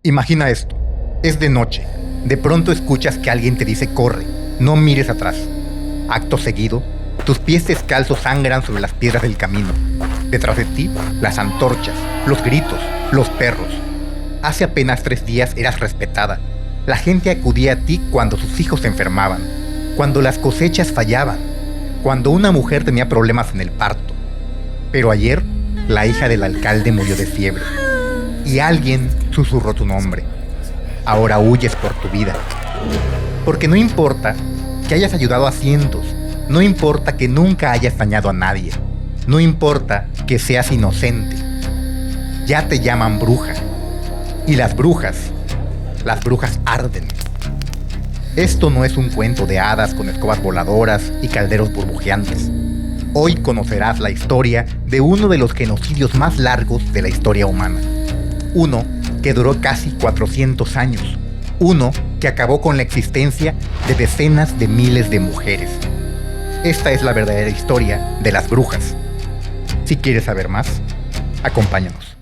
Imagina esto. Es de noche. De pronto escuchas que alguien te dice corre, no mires atrás. Acto seguido, tus pies descalzos sangran sobre las piedras del camino. Detrás de ti, las antorchas, los gritos, los perros. Hace apenas 3 días eras respetada. La gente acudía a ti cuando sus hijos se enfermaban, cuando las cosechas fallaban, cuando una mujer tenía problemas en el parto. Pero ayer, la hija del alcalde murió de fiebre. Y alguien susurró tu nombre. Ahora huyes por tu vida. Porque no importa que hayas ayudado a cientos, no importa que nunca hayas dañado a nadie, no importa que seas inocente. Ya te llaman bruja. Y las brujas arden. Esto no es un cuento de hadas con escobas voladoras y calderos burbujeantes. Hoy conocerás la historia de uno de los genocidios más largos de la historia humana. Uno que duró casi 400 años. Uno que acabó con la existencia de decenas de miles de mujeres. Esta es la verdadera historia de las brujas. Si quieres saber más, acompáñanos.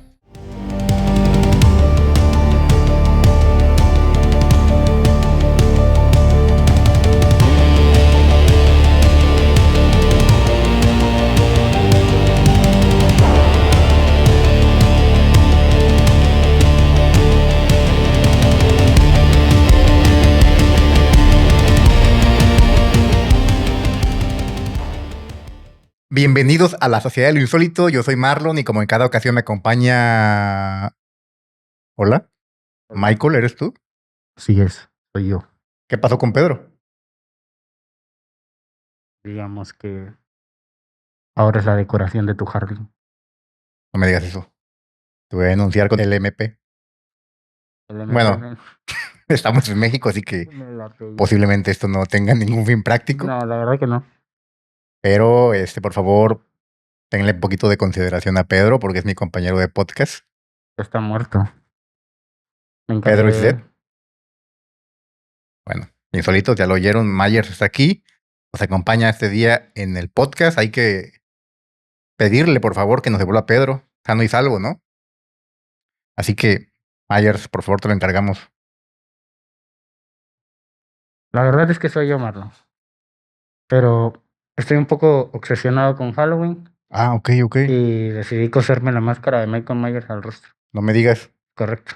Bienvenidos a la Sociedad de lo Insólito. Yo soy Marlon y como en cada ocasión me acompaña... Hola, Michael, ¿eres tú? Sí soy yo. ¿Qué pasó con Pedro? Digamos que ahora es la decoración de tu jardín. No me digas eso. Te voy a denunciar con el MP. Bueno, estamos en México, así que posiblemente esto no tenga ningún fin práctico. No, la verdad que no. Pero, por favor, tenle un poquito de consideración a Pedro porque es mi compañero de podcast. Está muerto. Me Pedro is encargué. dead. Bueno, insólitos, ya lo oyeron. Myers está aquí. Nos acompaña este día en el podcast. Hay que pedirle, por favor, que nos devuelva a Pedro, sano y salvo, ¿no? Así que, Myers, por favor, te lo encargamos. La verdad es que soy yo, Marlon. Pero estoy un poco obsesionado con Halloween Ah, ok. y decidí coserme la máscara de Michael Myers al rostro. No me digas. Correcto.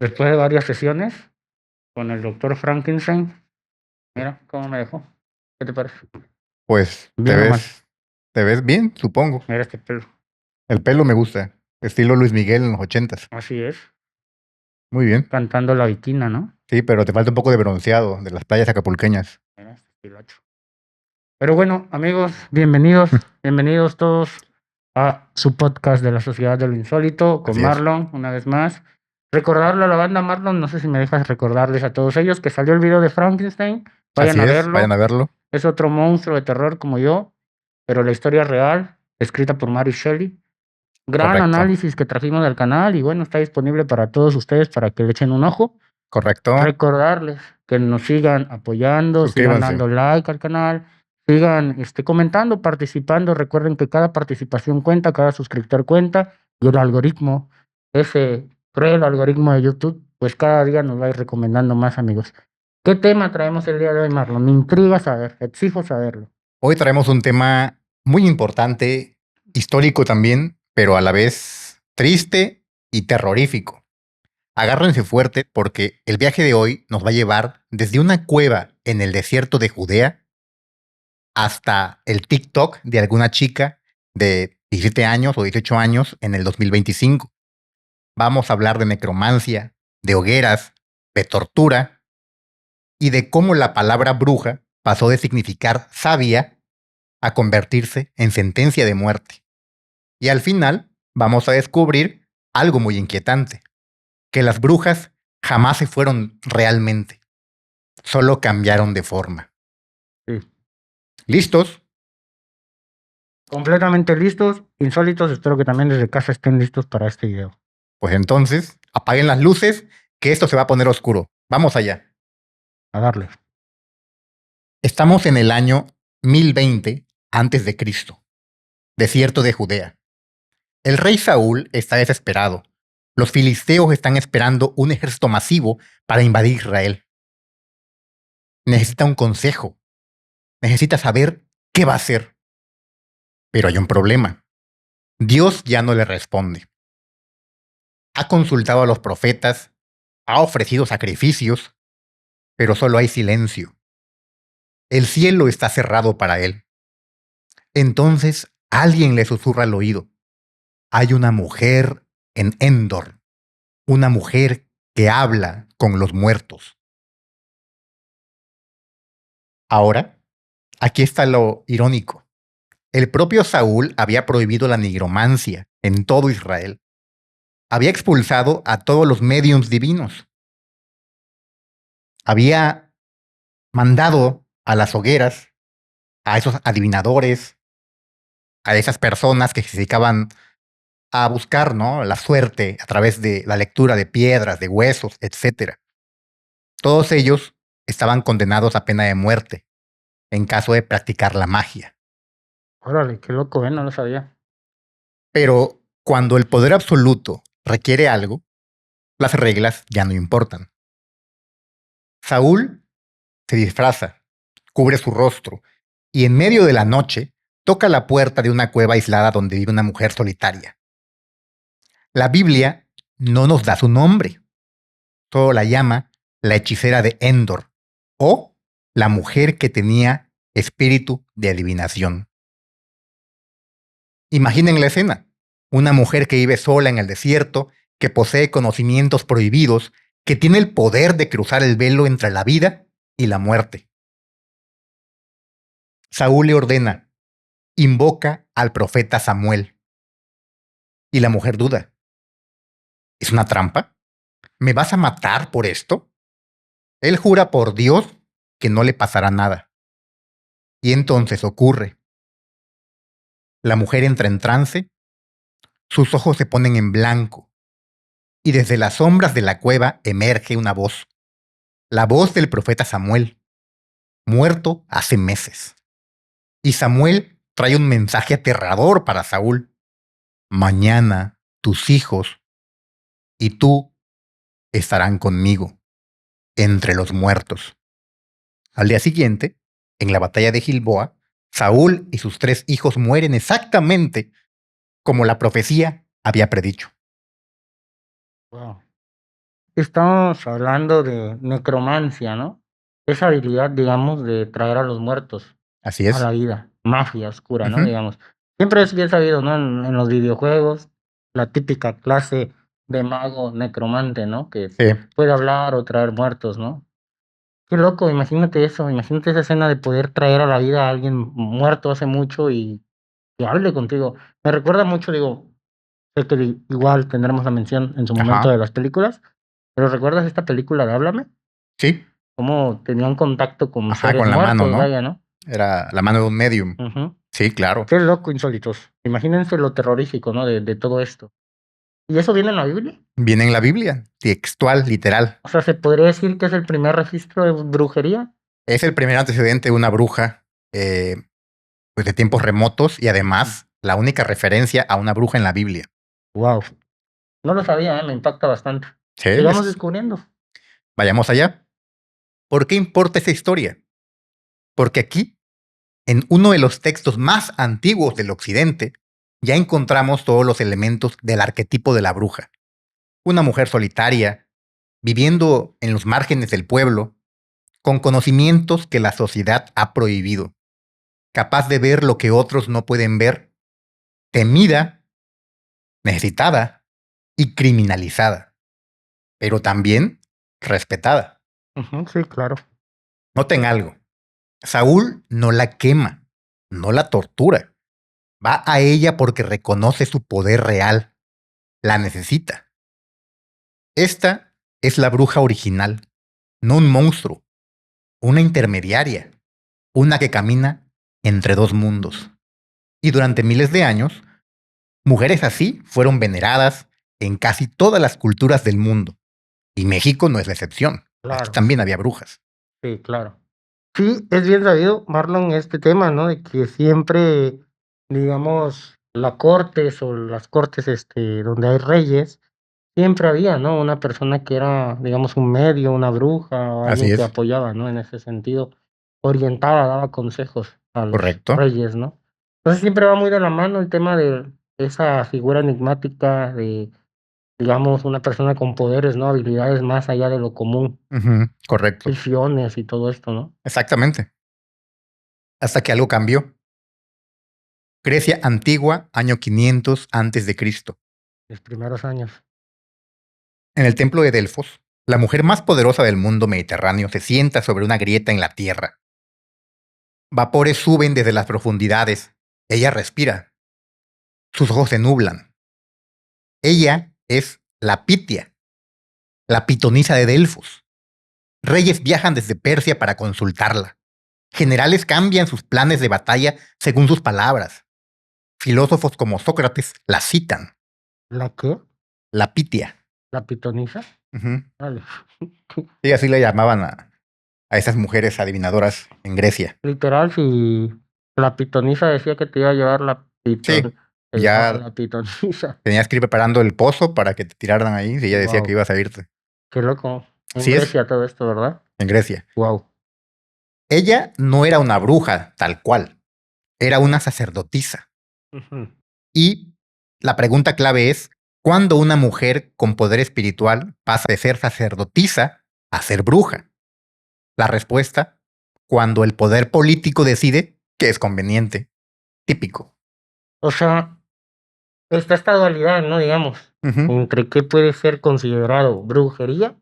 Después de varias sesiones con el doctor Frankenstein, mira cómo me dejó. ¿Qué te parece? Pues Bien o mal. te ves bien, supongo. Mira este pelo. El pelo me gusta. Estilo Luis Miguel en los 80s. Así es. Muy bien. Cantando la viquina, ¿no? Sí, pero te falta un poco de bronceado de las playas acapulqueñas. Mira este estilacho. Pero bueno, amigos, bienvenidos todos a su podcast de la Sociedad de lo Insólito con Así es. Marlon, una vez más. Recordarle a la banda Marlon, no sé si me dejas recordarles a todos ellos que salió el video de Frankenstein. Vayan a verlo. Vayan a verlo. Es otro monstruo de terror como yo, pero la historia real, escrita por Mary Shelley. Gran Correcto. análisis que trajimos del canal y bueno, está disponible para todos ustedes para que le echen un ojo. Correcto. Recordarles que nos sigan apoyando, sigan Suscríbanse. dando like al canal, sigan comentando, participando. Recuerden que cada participación cuenta, cada suscriptor cuenta y el algoritmo, ese cruel algoritmo de YouTube, pues cada día nos va a ir recomendando más, amigos. ¿Qué tema traemos el día de hoy, Marlon? Me intriga saber, exijo saberlo. Hoy traemos un tema muy importante, histórico también, pero a la vez triste y terrorífico. Agárrense fuerte porque el viaje de hoy nos va a llevar desde una cueva en el desierto de Judea hasta el TikTok de alguna chica de 17 años o 18 años en el 2025. Vamos a hablar de necromancia, de hogueras, de tortura y de cómo la palabra bruja pasó de significar sabia a convertirse en sentencia de muerte. Y al final vamos a descubrir algo muy inquietante, que las brujas jamás se fueron realmente, solo cambiaron de forma. Sí. ¿Listos? Completamente listos, insólitos. Espero que también desde casa estén listos para este video. Pues entonces, apaguen las luces, que esto se va a poner oscuro. Vamos allá. A darle. Estamos en el año 1020 antes de Cristo, desierto de Judea. El rey Saúl está desesperado. Los filisteos están esperando un ejército masivo para invadir Israel. Necesita un consejo. Necesita saber qué va a hacer. Pero hay un problema. Dios ya no le responde. Ha consultado a los profetas, ha ofrecido sacrificios, pero solo hay silencio. El cielo está cerrado para él. Entonces alguien le susurra al oído. Hay una mujer en Endor, una mujer que habla con los muertos. Ahora, aquí está lo irónico. El propio Saúl había prohibido la nigromancia en todo Israel. Había expulsado a todos los médiums divinos. Había mandado a las hogueras a esos adivinadores, a esas personas que se dedicaban a buscar, ¿no?, la suerte a través de la lectura de piedras, de huesos, etc. Todos ellos estaban condenados a pena de muerte en caso de practicar la magia. Órale, qué loco, no lo sabía. Pero cuando el poder absoluto requiere algo, las reglas ya no importan. Saúl se disfraza, cubre su rostro y en medio de la noche toca la puerta de una cueva aislada donde vive una mujer solitaria. La Biblia no nos da su nombre, solo la llama la hechicera de Endor o la mujer que tenía espíritu de adivinación. Imaginen la escena, una mujer que vive sola en el desierto, que posee conocimientos prohibidos, que tiene el poder de cruzar el velo entre la vida y la muerte. Saúl le ordena, invoca al profeta Samuel. Y la mujer duda. ¿Es una trampa? ¿Me vas a matar por esto? Él jura por Dios que no le pasará nada. Y entonces ocurre. La mujer entra en trance, sus ojos se ponen en blanco, y desde las sombras de la cueva emerge una voz. La voz del profeta Samuel, muerto hace meses. Y Samuel trae un mensaje aterrador para Saúl. Mañana tus hijos y tú estarán conmigo entre los muertos. Al día siguiente, en la batalla de Gilboa, Saúl y sus 3 hijos mueren exactamente como la profecía había predicho. Wow. Estamos hablando de necromancia, ¿no? Esa habilidad, digamos, de traer a los muertos Así a es. la vida, magia oscura, ¿no? Ujú. Digamos. Siempre es bien sabido, ¿no? En los videojuegos, la típica clase de mago necromante, ¿no? Que Sí. puede hablar o traer muertos, ¿no? Qué loco, imagínate eso, imagínate esa escena de poder traer a la vida a alguien muerto hace mucho y que hable contigo. Me recuerda mucho, digo, sé que igual tendremos la mención en su momento Ajá. de las películas, pero ¿recuerdas esta película de Háblame? Sí. Cómo tenían contacto con Ajá, seres con la mano, muertos, ¿no? vaya, ¿no? Era la mano de un medium. Ujú. Sí, claro. Qué loco, insólitos. Imagínense lo terrorífico, ¿no? De todo esto. ¿Y eso viene en la Biblia? Viene en la Biblia, textual, literal. O sea, ¿se podría decir que es el primer registro de brujería? Es el primer antecedente de una bruja pues de tiempos remotos y además la única referencia a una bruja en la Biblia. Wow. No lo sabía, me impacta bastante. Sí, Sigamos descubriendo. vayamos allá. ¿Por qué importa esa historia? Porque aquí, en uno de los textos más antiguos del Occidente, ya encontramos todos los elementos del arquetipo de la bruja. Una mujer solitaria, viviendo en los márgenes del pueblo, con conocimientos que la sociedad ha prohibido, capaz de ver lo que otros no pueden ver, temida, necesitada y criminalizada, pero también respetada. Ujú, sí, claro. Noten algo, Saúl no la quema, no la tortura, va a ella porque reconoce su poder real, la necesita. Esta es la bruja original, no un monstruo, una intermediaria, una que camina entre 2 mundos. Y durante miles de años, mujeres así fueron veneradas en casi todas las culturas del mundo. Y México no es la excepción. Aquí Claro, también había brujas. sí, claro. Sí, es bien sabido, Marlon, este tema, ¿no? De que siempre, digamos, la cortes o las cortes, donde hay reyes, siempre había, ¿no? Una persona que era, digamos, un medio, una bruja o Así alguien que es, apoyaba, ¿no? En ese sentido, orientaba, daba consejos a los correcto. reyes, ¿no? Entonces siempre va muy de la mano el tema de esa figura enigmática de, digamos, una persona con poderes, ¿no? Habilidades más allá de lo común, Ujú, correcto. visiones y todo esto, ¿no? Exactamente. Hasta que algo cambió. Grecia antigua, año 500 antes de Cristo. Los primeros años. En el templo de Delfos, la mujer más poderosa del mundo mediterráneo se sienta sobre una grieta en la tierra. Vapores suben desde las profundidades. Ella respira. Sus ojos se nublan. Ella es la Pitia, la pitonisa de Delfos. Reyes viajan desde Persia para consultarla. Generales cambian sus planes de batalla según sus palabras. Filósofos como Sócrates la citan. ¿La qué? La Pitia. ¿La pitonisa? Ujú. Vale. Sí, así le llamaban a esas mujeres adivinadoras en Grecia. Literal, si la pitonisa decía que te iba a llevar la pitón, Sí, te llevaba ya la pitonisa. tenías que ir preparando el pozo para que te tiraran ahí si ella decía que Wow, ibas a irte. qué loco. En Así es, Grecia todo esto, ¿verdad? en Grecia. Wow. Ella no era una bruja tal cual, era una sacerdotisa. Y la pregunta clave es, ¿cuándo una mujer con poder espiritual pasa de ser sacerdotisa a ser bruja? La respuesta, cuando el poder político decide que es conveniente. Típico. O sea, está esta dualidad, ¿no? Digamos, Ujú, entre qué puede ser considerado brujería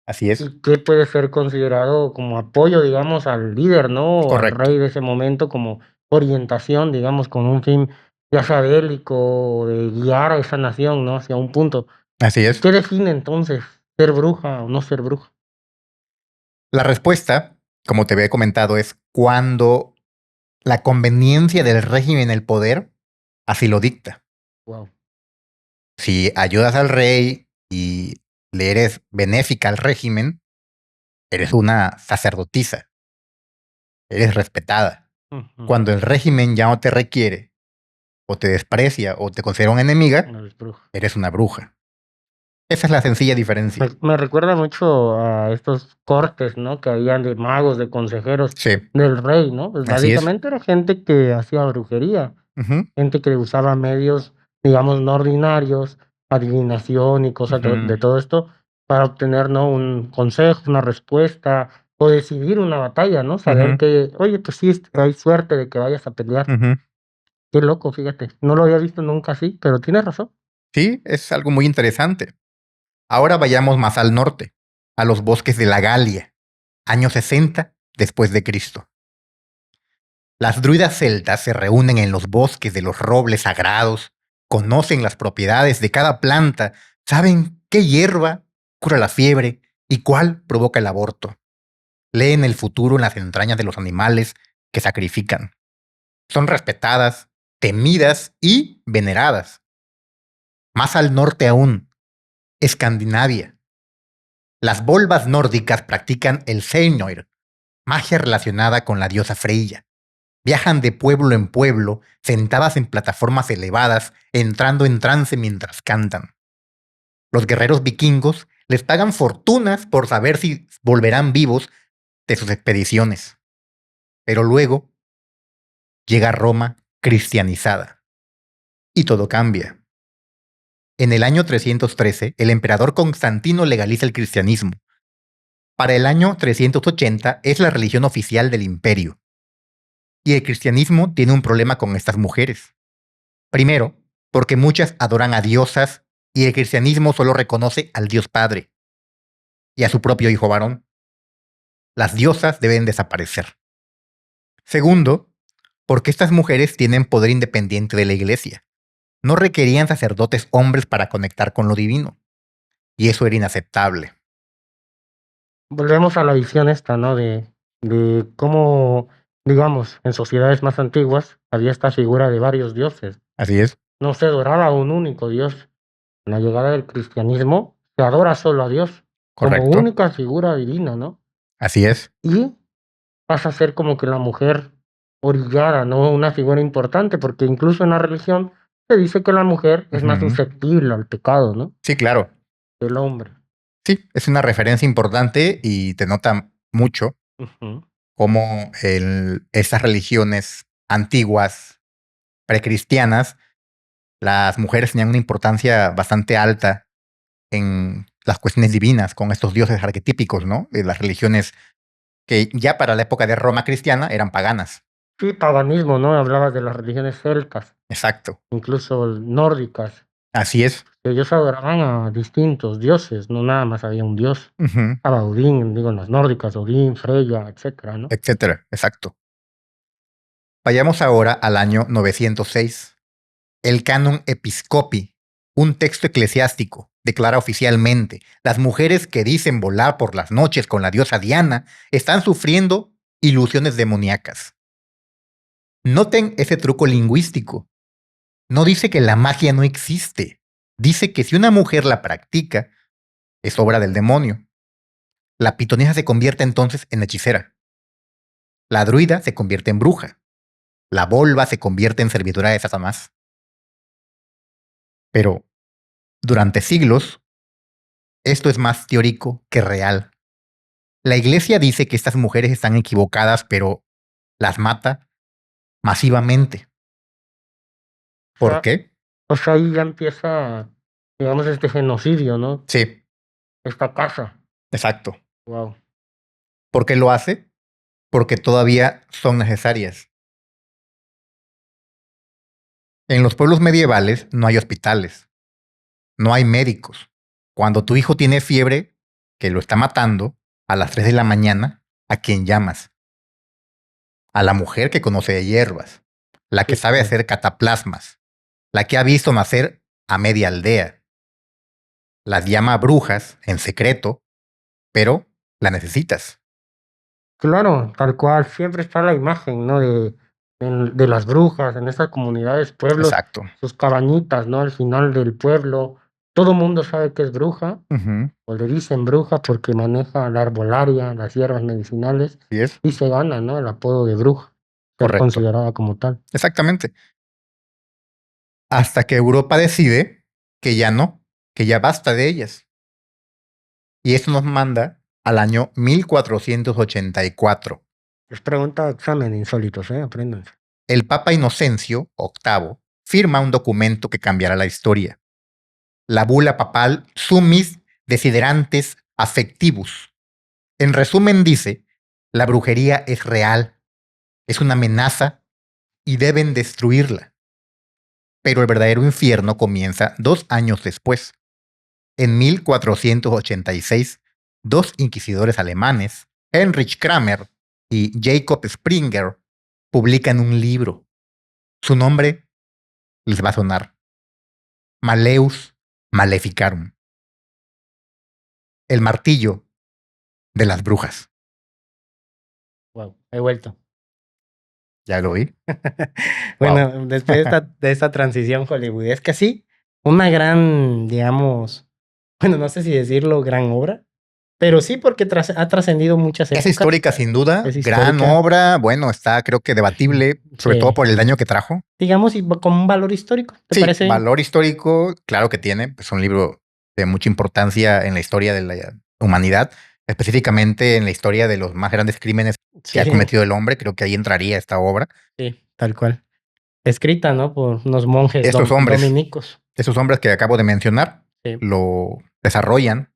así es, y qué puede ser considerado como apoyo, digamos, al líder, ¿no? O al correcto. rey de ese momento, como orientación, digamos, con un fin ya sea bélico o de guiar a esa nación, ¿no? Hacia un punto. Así es. ¿Qué define entonces ser bruja o no ser bruja? La respuesta, como te había comentado, es cuando la conveniencia del régimen en el poder así lo dicta. Wow. Si ayudas al rey y le eres benéfica al régimen, eres una sacerdotisa, eres respetada. Cuando el régimen ya no te requiere, o te desprecia, o te considera una enemiga, No es bruja. eres una bruja. Esa es la sencilla diferencia. Me recuerda mucho a estos cortes, ¿no? Que habían de magos, de consejeros Sí, del rey, ¿no? Pues así es. básicamente era gente que hacía brujería, Ujú, gente que usaba medios, digamos, no ordinarios, adivinación y cosas ujú, de todo esto para obtener, ¿no? Un consejo, una respuesta o decidir una batalla, ¿no? Saber ujú, que, oye, pues sí, hay suerte de que vayas a pelear. ujú. Qué loco, fíjate. No lo había visto nunca así, pero tienes razón. Sí, es algo muy interesante. Ahora vayamos más al norte, a los bosques de la Galia, año 60 después de Cristo. Las druidas celtas se reúnen en los bosques de los robles sagrados, conocen las propiedades de cada planta, saben qué hierba cura la fiebre y cuál provoca el aborto. Leen el futuro en las entrañas de los animales que sacrifican. Son respetadas, temidas y veneradas. Más al norte aún, Escandinavia. Las volvas nórdicas practican el Seinor, magia relacionada con la diosa Freya. Viajan de pueblo en pueblo, sentadas en plataformas elevadas, entrando en trance mientras cantan. Los guerreros vikingos les pagan fortunas por saber si volverán vivos de sus expediciones. Pero luego llega Roma cristianizada. Y todo cambia. En el año 313, el emperador Constantino legaliza el cristianismo. Para el año 380 es la religión oficial del imperio. Y el cristianismo tiene un problema con estas mujeres. Primero, porque muchas adoran a diosas y el cristianismo solo reconoce al Dios Padre y a su propio hijo varón. Las diosas deben desaparecer. Segundo, porque estas mujeres tienen poder independiente de la iglesia. No requerían sacerdotes hombres para conectar con lo divino. Y eso era inaceptable. Volvemos a la visión esta, ¿no? De cómo, digamos, en sociedades más antiguas había esta figura de varios dioses. Así es, No se adoraba a un único Dios. En la llegada del cristianismo se adora solo a Dios como correcto. única figura divina, ¿no? Así es. Y pasa a ser como que la mujer orillada, ¿no? Una figura importante, porque incluso en la religión Se dice que la mujer es más Ujú. susceptible al pecado, ¿no? Sí, claro. Que el hombre. Sí, es una referencia importante y te nota mucho Ujú. cómo estas religiones antiguas, precristianas, las mujeres tenían una importancia bastante alta en las cuestiones divinas con estos dioses arquetípicos, ¿no? De las religiones que ya para la época de Roma cristiana eran paganas. Sí, paganismo, ¿no? Hablabas de las religiones celtas, Exacto. incluso nórdicas. Así es. Ellos adoraban a distintos dioses, no nada más había un dios. Ujú. Estaba Odín, digo, en las nórdicas, Odín, Freya, etcétera, ¿no? Etcétera. Exacto. Vayamos ahora al año 906. El Canon Episcopi, un texto eclesiástico, declara oficialmente: las mujeres que dicen volar por las noches con la diosa Diana están sufriendo ilusiones demoníacas. Noten ese truco lingüístico. No dice que la magia no existe. Dice que si una mujer la practica, es obra del demonio. La pitonisa se convierte entonces en hechicera. La druida se convierte en bruja. La volva se convierte en servidora de Satanás. Pero durante siglos, esto es más teórico que real. La iglesia dice que estas mujeres están equivocadas, pero las mata masivamente. O ¿Por sea, qué? ahí ya empieza, digamos, este genocidio, ¿no? Sí, Esta casa. exacto. Wow. ¿Por qué lo hace? Porque todavía son necesarias. En los pueblos medievales no hay hospitales, no hay médicos. Cuando tu hijo tiene fiebre, que lo está matando, a las 3 de la mañana, ¿a quién llamas? A la mujer que conoce de hierbas, la que Sí, sabe claro. hacer cataplasmas, la que ha visto nacer a media aldea. Las llama brujas en secreto, pero la necesitas. Claro, tal cual. Siempre está la imagen, ¿no? De las brujas en estas comunidades, pueblos, Exacto. sus cabañitas, ¿no? Al final del pueblo. Todo mundo sabe que es bruja, Ujú. o le dicen bruja porque maneja la arbolaria, las hierbas medicinales, ¿Sí es? y se gana, ¿no? El apodo de bruja, ser Correcto. considerada como tal. Exactamente. Hasta que Europa decide que ya no, que ya basta de ellas. Y esto nos manda al año 1484. Es pregunta de examen, insólitos, ¿eh? Apréndanse. El Papa Inocencio VIII firma un documento que cambiará la historia. La bula papal Summis Desiderantes Affectivus. En resumen dice: la brujería es real, es una amenaza y deben destruirla. Pero el verdadero infierno comienza 2 años después. En 1486, dos inquisidores alemanes, Heinrich Kramer y Jacob Springer, publican un libro. Su nombre les va a sonar: Maleus Maleficarum, el martillo de las brujas. Wow, he vuelto. ¿Ya lo oí? Wow. Bueno, después de esta transición hollywoodesca, sí, una gran, digamos, bueno, no sé si decirlo gran obra, pero sí porque ha trascendido muchas Es épocas, histórica sin duda, es gran histórica, obra, bueno, está creo que debatible, sobre todo sí, por el daño que trajo. digamos, y con un valor histórico, ¿te Sí, parece bien? valor histórico, claro que tiene, es un libro de mucha importancia en la historia de la humanidad, específicamente en la historia de los más grandes crímenes que Sí, ha cometido el hombre, creo que ahí entraría esta obra. sí, tal cual. Escrita, ¿no? Por unos monjes Estos hombres, dominicos. esos hombres que acabo de mencionar, Sí, lo desarrollan.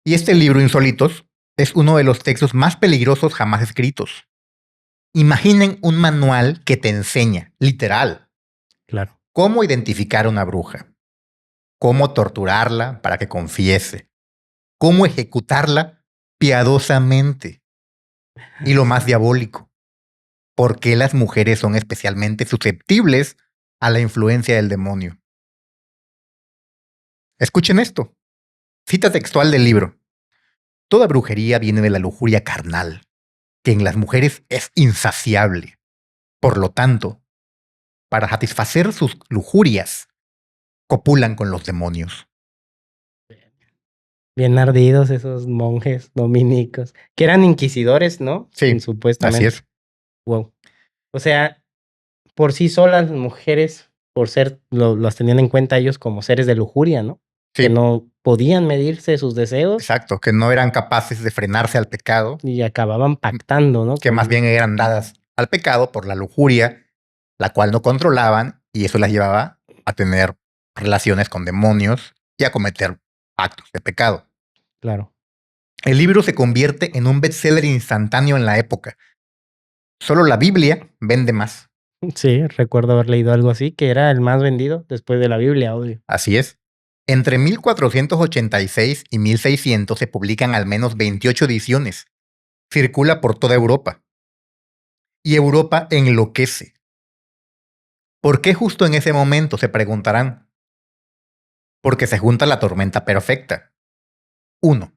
Y este libro, Insólitos, es uno de los textos más peligrosos jamás escritos. Imaginen un manual que te enseña, literal, claro. cómo identificar a una bruja, cómo torturarla para que confiese, cómo ejecutarla piadosamente. Y lo más diabólico, ¿por qué las mujeres son especialmente susceptibles a la influencia del demonio? Escuchen esto. Cita textual del libro: toda brujería viene de la lujuria carnal, que en las mujeres es insaciable. Por lo tanto, para satisfacer sus lujurias, copulan con los demonios. Bien ardidos esos monjes dominicos, que eran inquisidores, ¿no? Sí, así Supuestamente. es. Wow. O sea, por sí solas las mujeres por ser, los tenían en cuenta ellos como seres de lujuria, ¿no? Sí. Que no podían medirse sus deseos. Exacto, que no eran capaces de frenarse al pecado. Y acababan pactando, ¿no? Que más bien eran dadas al pecado por la lujuria, la cual no controlaban, y eso las llevaba a tener relaciones con demonios y a cometer actos de pecado. Claro. El libro se convierte en un bestseller instantáneo en la época. Solo la Biblia vende más. Sí, recuerdo haber leído algo así, que era el más vendido después de la Biblia, obvio. Así es. Entre 1486 y 1600 se publican al menos 28 ediciones. Circula por toda Europa. Y Europa enloquece. ¿Por qué justo en ese momento? Se preguntarán. Porque se junta la tormenta perfecta. 1.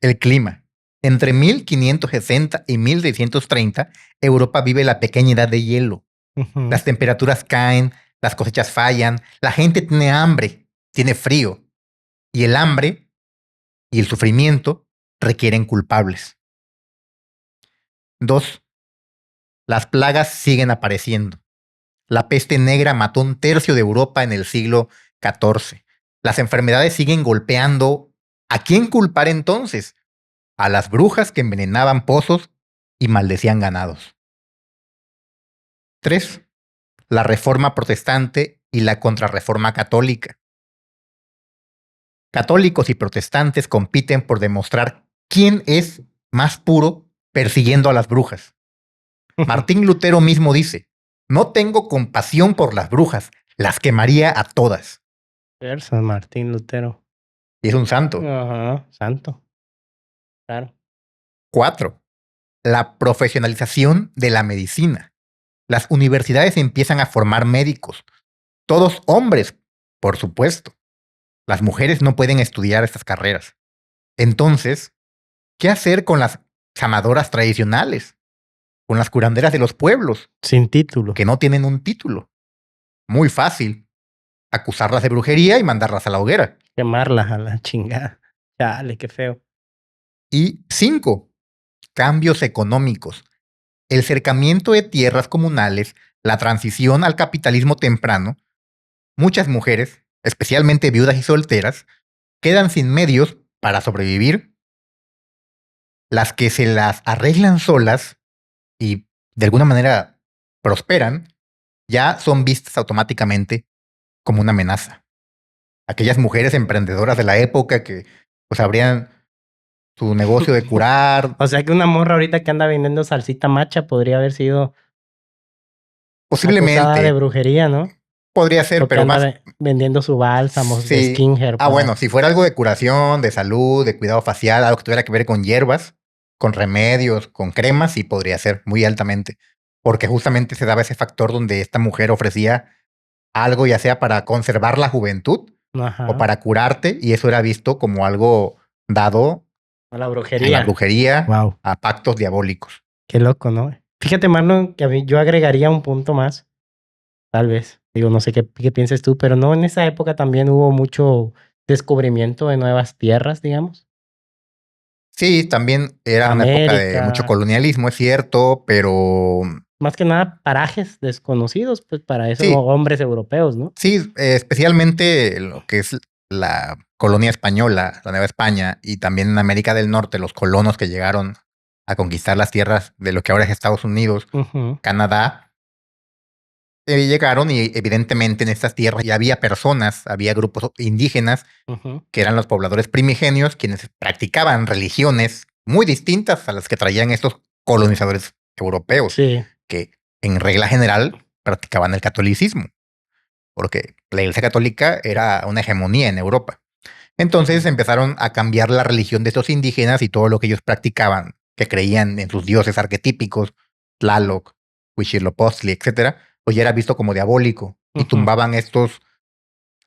El clima. Entre 1560 y 1630, Europa vive la pequeña edad de hielo. Ujú. Las temperaturas caen, las cosechas fallan, la gente tiene hambre, tiene frío. Y el hambre y el sufrimiento requieren culpables. 2. Las plagas siguen apareciendo. La peste negra mató 1/3 de Europa en el siglo XIV. Las enfermedades siguen golpeando. ¿A quién culpar entonces? A las brujas que envenenaban pozos y maldecían ganados. 3. La reforma protestante y la contrarreforma católica. Católicos y protestantes compiten por demostrar quién es más puro persiguiendo a las brujas. Martín Lutero mismo dice, no tengo compasión por las brujas, las quemaría a todas. San Martín Lutero. Y es un santo. Ajá, santo. Claro. 4. La profesionalización de la medicina. Las universidades empiezan a formar médicos. Todos hombres, por supuesto. Las mujeres no pueden estudiar estas carreras. Entonces, ¿qué hacer con las sanadoras tradicionales? Con las curanderas de los pueblos, Sin título. que no tienen un título. Muy fácil. Acusarlas de brujería y mandarlas a la hoguera. Quemarlas a la chingada. Chale, qué feo. Y 5. Cambios económicos. El cercamiento de tierras comunales, la transición al capitalismo temprano. Muchas mujeres, especialmente viudas y solteras, quedan sin medios para sobrevivir. Las que se las arreglan solas y de alguna manera prosperan, ya son vistas automáticamente como una amenaza. Aquellas mujeres emprendedoras de la época que pues abrían su negocio de curar. O sea que una morra ahorita que anda vendiendo salsita macha podría haber sido acusada de Posiblemente brujería, ¿no? podría ser, Porque pero anda más. vendiendo su bálsamos de Sí. skincare. Bueno, si fuera algo de curación, de salud, de cuidado facial, algo que tuviera que ver con hierbas, con remedios, con cremas, sí podría ser muy altamente. Porque justamente se daba ese factor donde esta mujer ofrecía algo, ya sea para conservar la juventud Ajá. o para curarte, y eso era visto como algo dado A la en la brujería. brujería, Wow. a pactos diabólicos. Qué loco, ¿no? Fíjate, Marlon, que a mí yo agregaría un punto más. Tal vez. Digo, no sé qué pienses tú, pero no, en esa época también hubo mucho descubrimiento de nuevas tierras, digamos. Sí, también era una época de América. mucho colonialismo, es cierto, pero Más que nada parajes desconocidos, pues para esos Sí. hombres europeos, ¿no? sí, especialmente lo que es la colonia española, la Nueva España, y también en América del Norte, los colonos que llegaron a conquistar las tierras de lo que ahora es Estados Unidos, Ujú, Canadá, llegaron y evidentemente en estas tierras ya había personas, había grupos indígenas ujú. que eran los pobladores primigenios, quienes practicaban religiones muy distintas a las que traían estos colonizadores europeos, Sí. que en regla general practicaban el catolicismo, porque la Iglesia Católica era una hegemonía en Europa. Entonces empezaron a cambiar la religión de estos indígenas y todo lo que ellos practicaban, que creían en sus dioses arquetípicos, Tlaloc, Huitzilopochtli, etcétera, pues ya era visto como diabólico y Ujú. tumbaban estos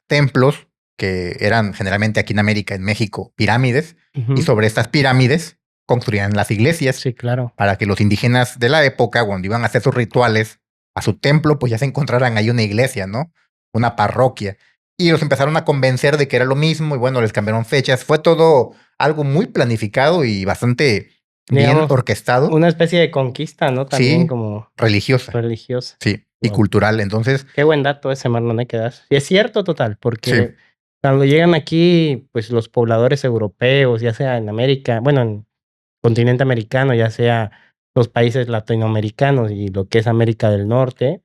templos que eran generalmente aquí en América, en México, pirámides, Ujú. y sobre estas pirámides construían las iglesias Sí, claro. para que los indígenas de la época, cuando iban a hacer sus rituales a su templo, pues ya se encontraran ahí una iglesia, ¿no? Una parroquia. Y los empezaron a convencer de que era lo mismo y bueno, les cambiaron fechas. Fue todo algo muy planificado y bastante bien Digamos, orquestado. una especie de conquista, ¿no? También Sí, como religiosa. religiosa. Sí. y Wow. cultural. Entonces, Qué buen dato ese, Marlon, que das. Y es cierto, total, sí, porque cuando llegan aquí, pues los pobladores europeos, ya sea en América, bueno, en continente americano, ya sea los países latinoamericanos y lo que es América del Norte,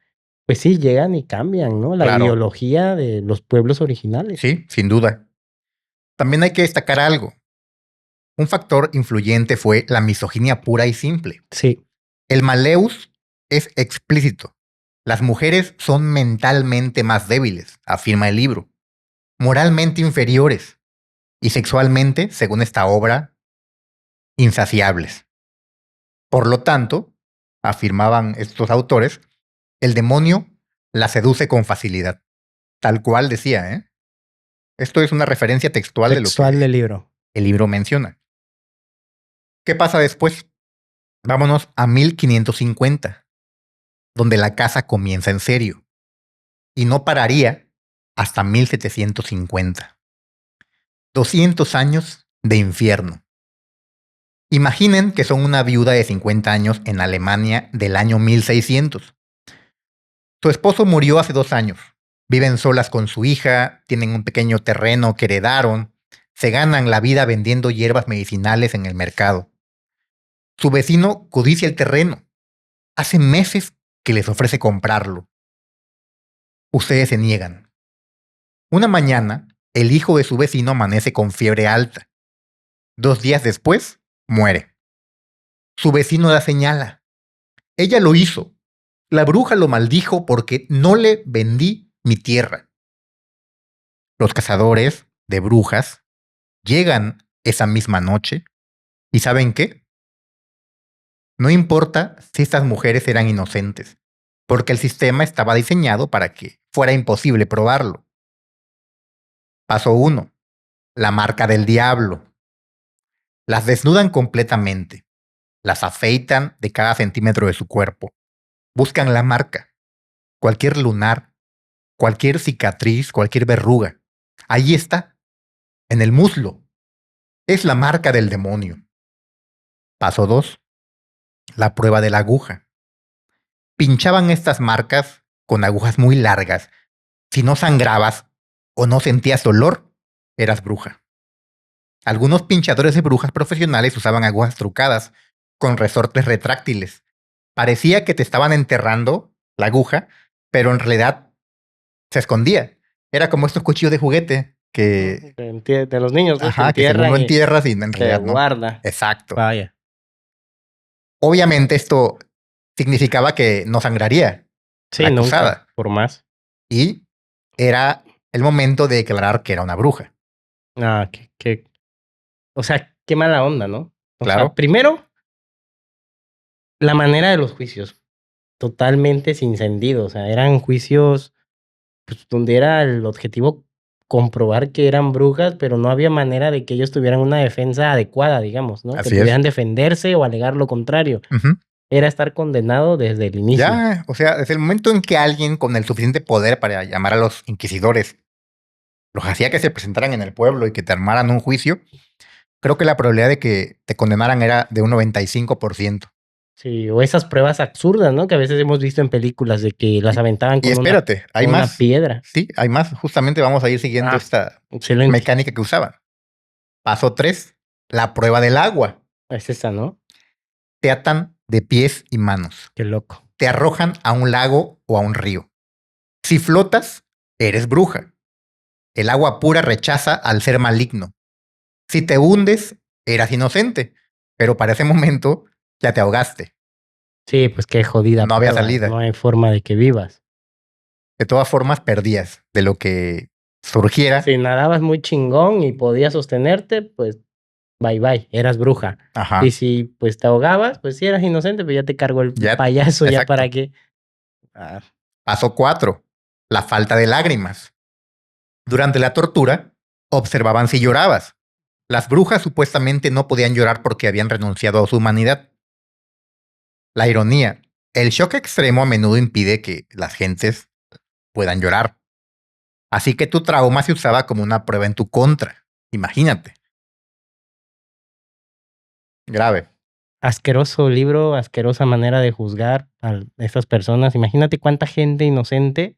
pues sí, llegan y cambian, ¿no? La claro, ideología de los pueblos originales. sí, sin duda. También hay que destacar algo. Un factor influyente fue la misoginia pura y simple. Sí, El Maleus es explícito. Las mujeres son mentalmente más débiles, afirma el libro, moralmente inferiores y sexualmente, según esta obra, insaciables. Por lo tanto, afirmaban estos autores, el demonio la seduce con facilidad. Tal cual decía, ¿eh? Esto es una referencia textual de lo textual que del libro. el libro menciona. ¿Qué pasa después? Vámonos a 1550, donde la casa comienza en serio, y no pararía hasta 1750. 200 años de infierno. Imaginen que son una viuda de 50 años en Alemania del año 1600. Su esposo murió hace 2 años. Viven solas con su hija, tienen un pequeño terreno que heredaron, se ganan la vida vendiendo hierbas medicinales en el mercado. Su vecino codicia el terreno. Hace meses que les ofrece comprarlo. Ustedes se niegan. Una mañana, el hijo de su vecino amanece con fiebre alta. 2 días después, muere. Su vecino la señala. Ella lo hizo. La bruja lo maldijo porque no le vendí mi tierra. Los cazadores de brujas llegan esa misma noche y ¿saben qué? No importa si estas mujeres eran inocentes, porque el sistema estaba diseñado para que fuera imposible probarlo. Paso 1. La marca del diablo. Las desnudan completamente. Las afeitan de cada centímetro de su cuerpo. Buscan la marca. Cualquier lunar, cualquier cicatriz, cualquier verruga. Ahí está, en el muslo. Es la marca del demonio. Paso 2. La prueba de la aguja. Pinchaban estas marcas con agujas muy largas. Si no sangrabas o no sentías dolor, eras bruja. Algunos pinchadores de brujas profesionales usaban agujas trucadas con resortes retráctiles. Parecía que te estaban enterrando la aguja, pero en realidad se escondía. Era como estos cuchillos de juguete que, De los niños, pues, que ajá, que según entierran lo y entierras y en se realidad no. guarda. Exacto. Vaya. Obviamente esto significaba que no sangraría Sí, la nunca, acusada por más. y era el momento de declarar que era una bruja. Ah, o sea, qué mala onda, ¿no? O sea, Claro. primero, la manera de los juicios, totalmente sin sentido. O sea, eran juicios pues, donde era el objetivo comprobar que eran brujas, pero no había manera de que ellos tuvieran una defensa adecuada, digamos, ¿no? Que Así es. pudieran defenderse o alegar lo contrario. Ujú. Era estar condenado desde el inicio. Ya, o sea, desde el momento en que alguien con el suficiente poder para llamar a los inquisidores los hacía que se presentaran en el pueblo y que te armaran un juicio, creo que la probabilidad de que te condenaran era de un 95%. Sí, o esas pruebas absurdas, ¿no? Que a veces hemos visto en películas de que las aventaban Y con espérate, hay con una más. piedra. Sí, hay más. Justamente vamos a ir siguiendo Ah, esta excelente. mecánica que usaban. Paso 3. La prueba del agua. Es esa, ¿no? Te atan de pies y manos. Qué loco. Te arrojan a un lago o a un río. Si flotas, eres bruja. El agua pura rechaza al ser maligno. Si te hundes, eras inocente. Pero para ese momento ya te ahogaste. Sí, pues qué jodida No había prueba. salida. No hay forma de que vivas. De todas formas, perdías de lo que surgiera. Si nadabas muy chingón y podías sostenerte, pues bye bye, eras bruja. Ajá. Y si pues te ahogabas, pues si eras inocente, pues ya te cargó el Ya, payaso, ya exacto. para qué. Ah, Paso 4. La falta de lágrimas. Durante la tortura, observaban si llorabas. Las brujas supuestamente no podían llorar porque habían renunciado a su humanidad. La ironía. El shock extremo a menudo impide que las gentes puedan llorar. Así que tu trauma se usaba como una prueba en tu contra. Imagínate. Grave. asqueroso libro, asquerosa manera de juzgar a estas personas. Imagínate cuánta gente inocente,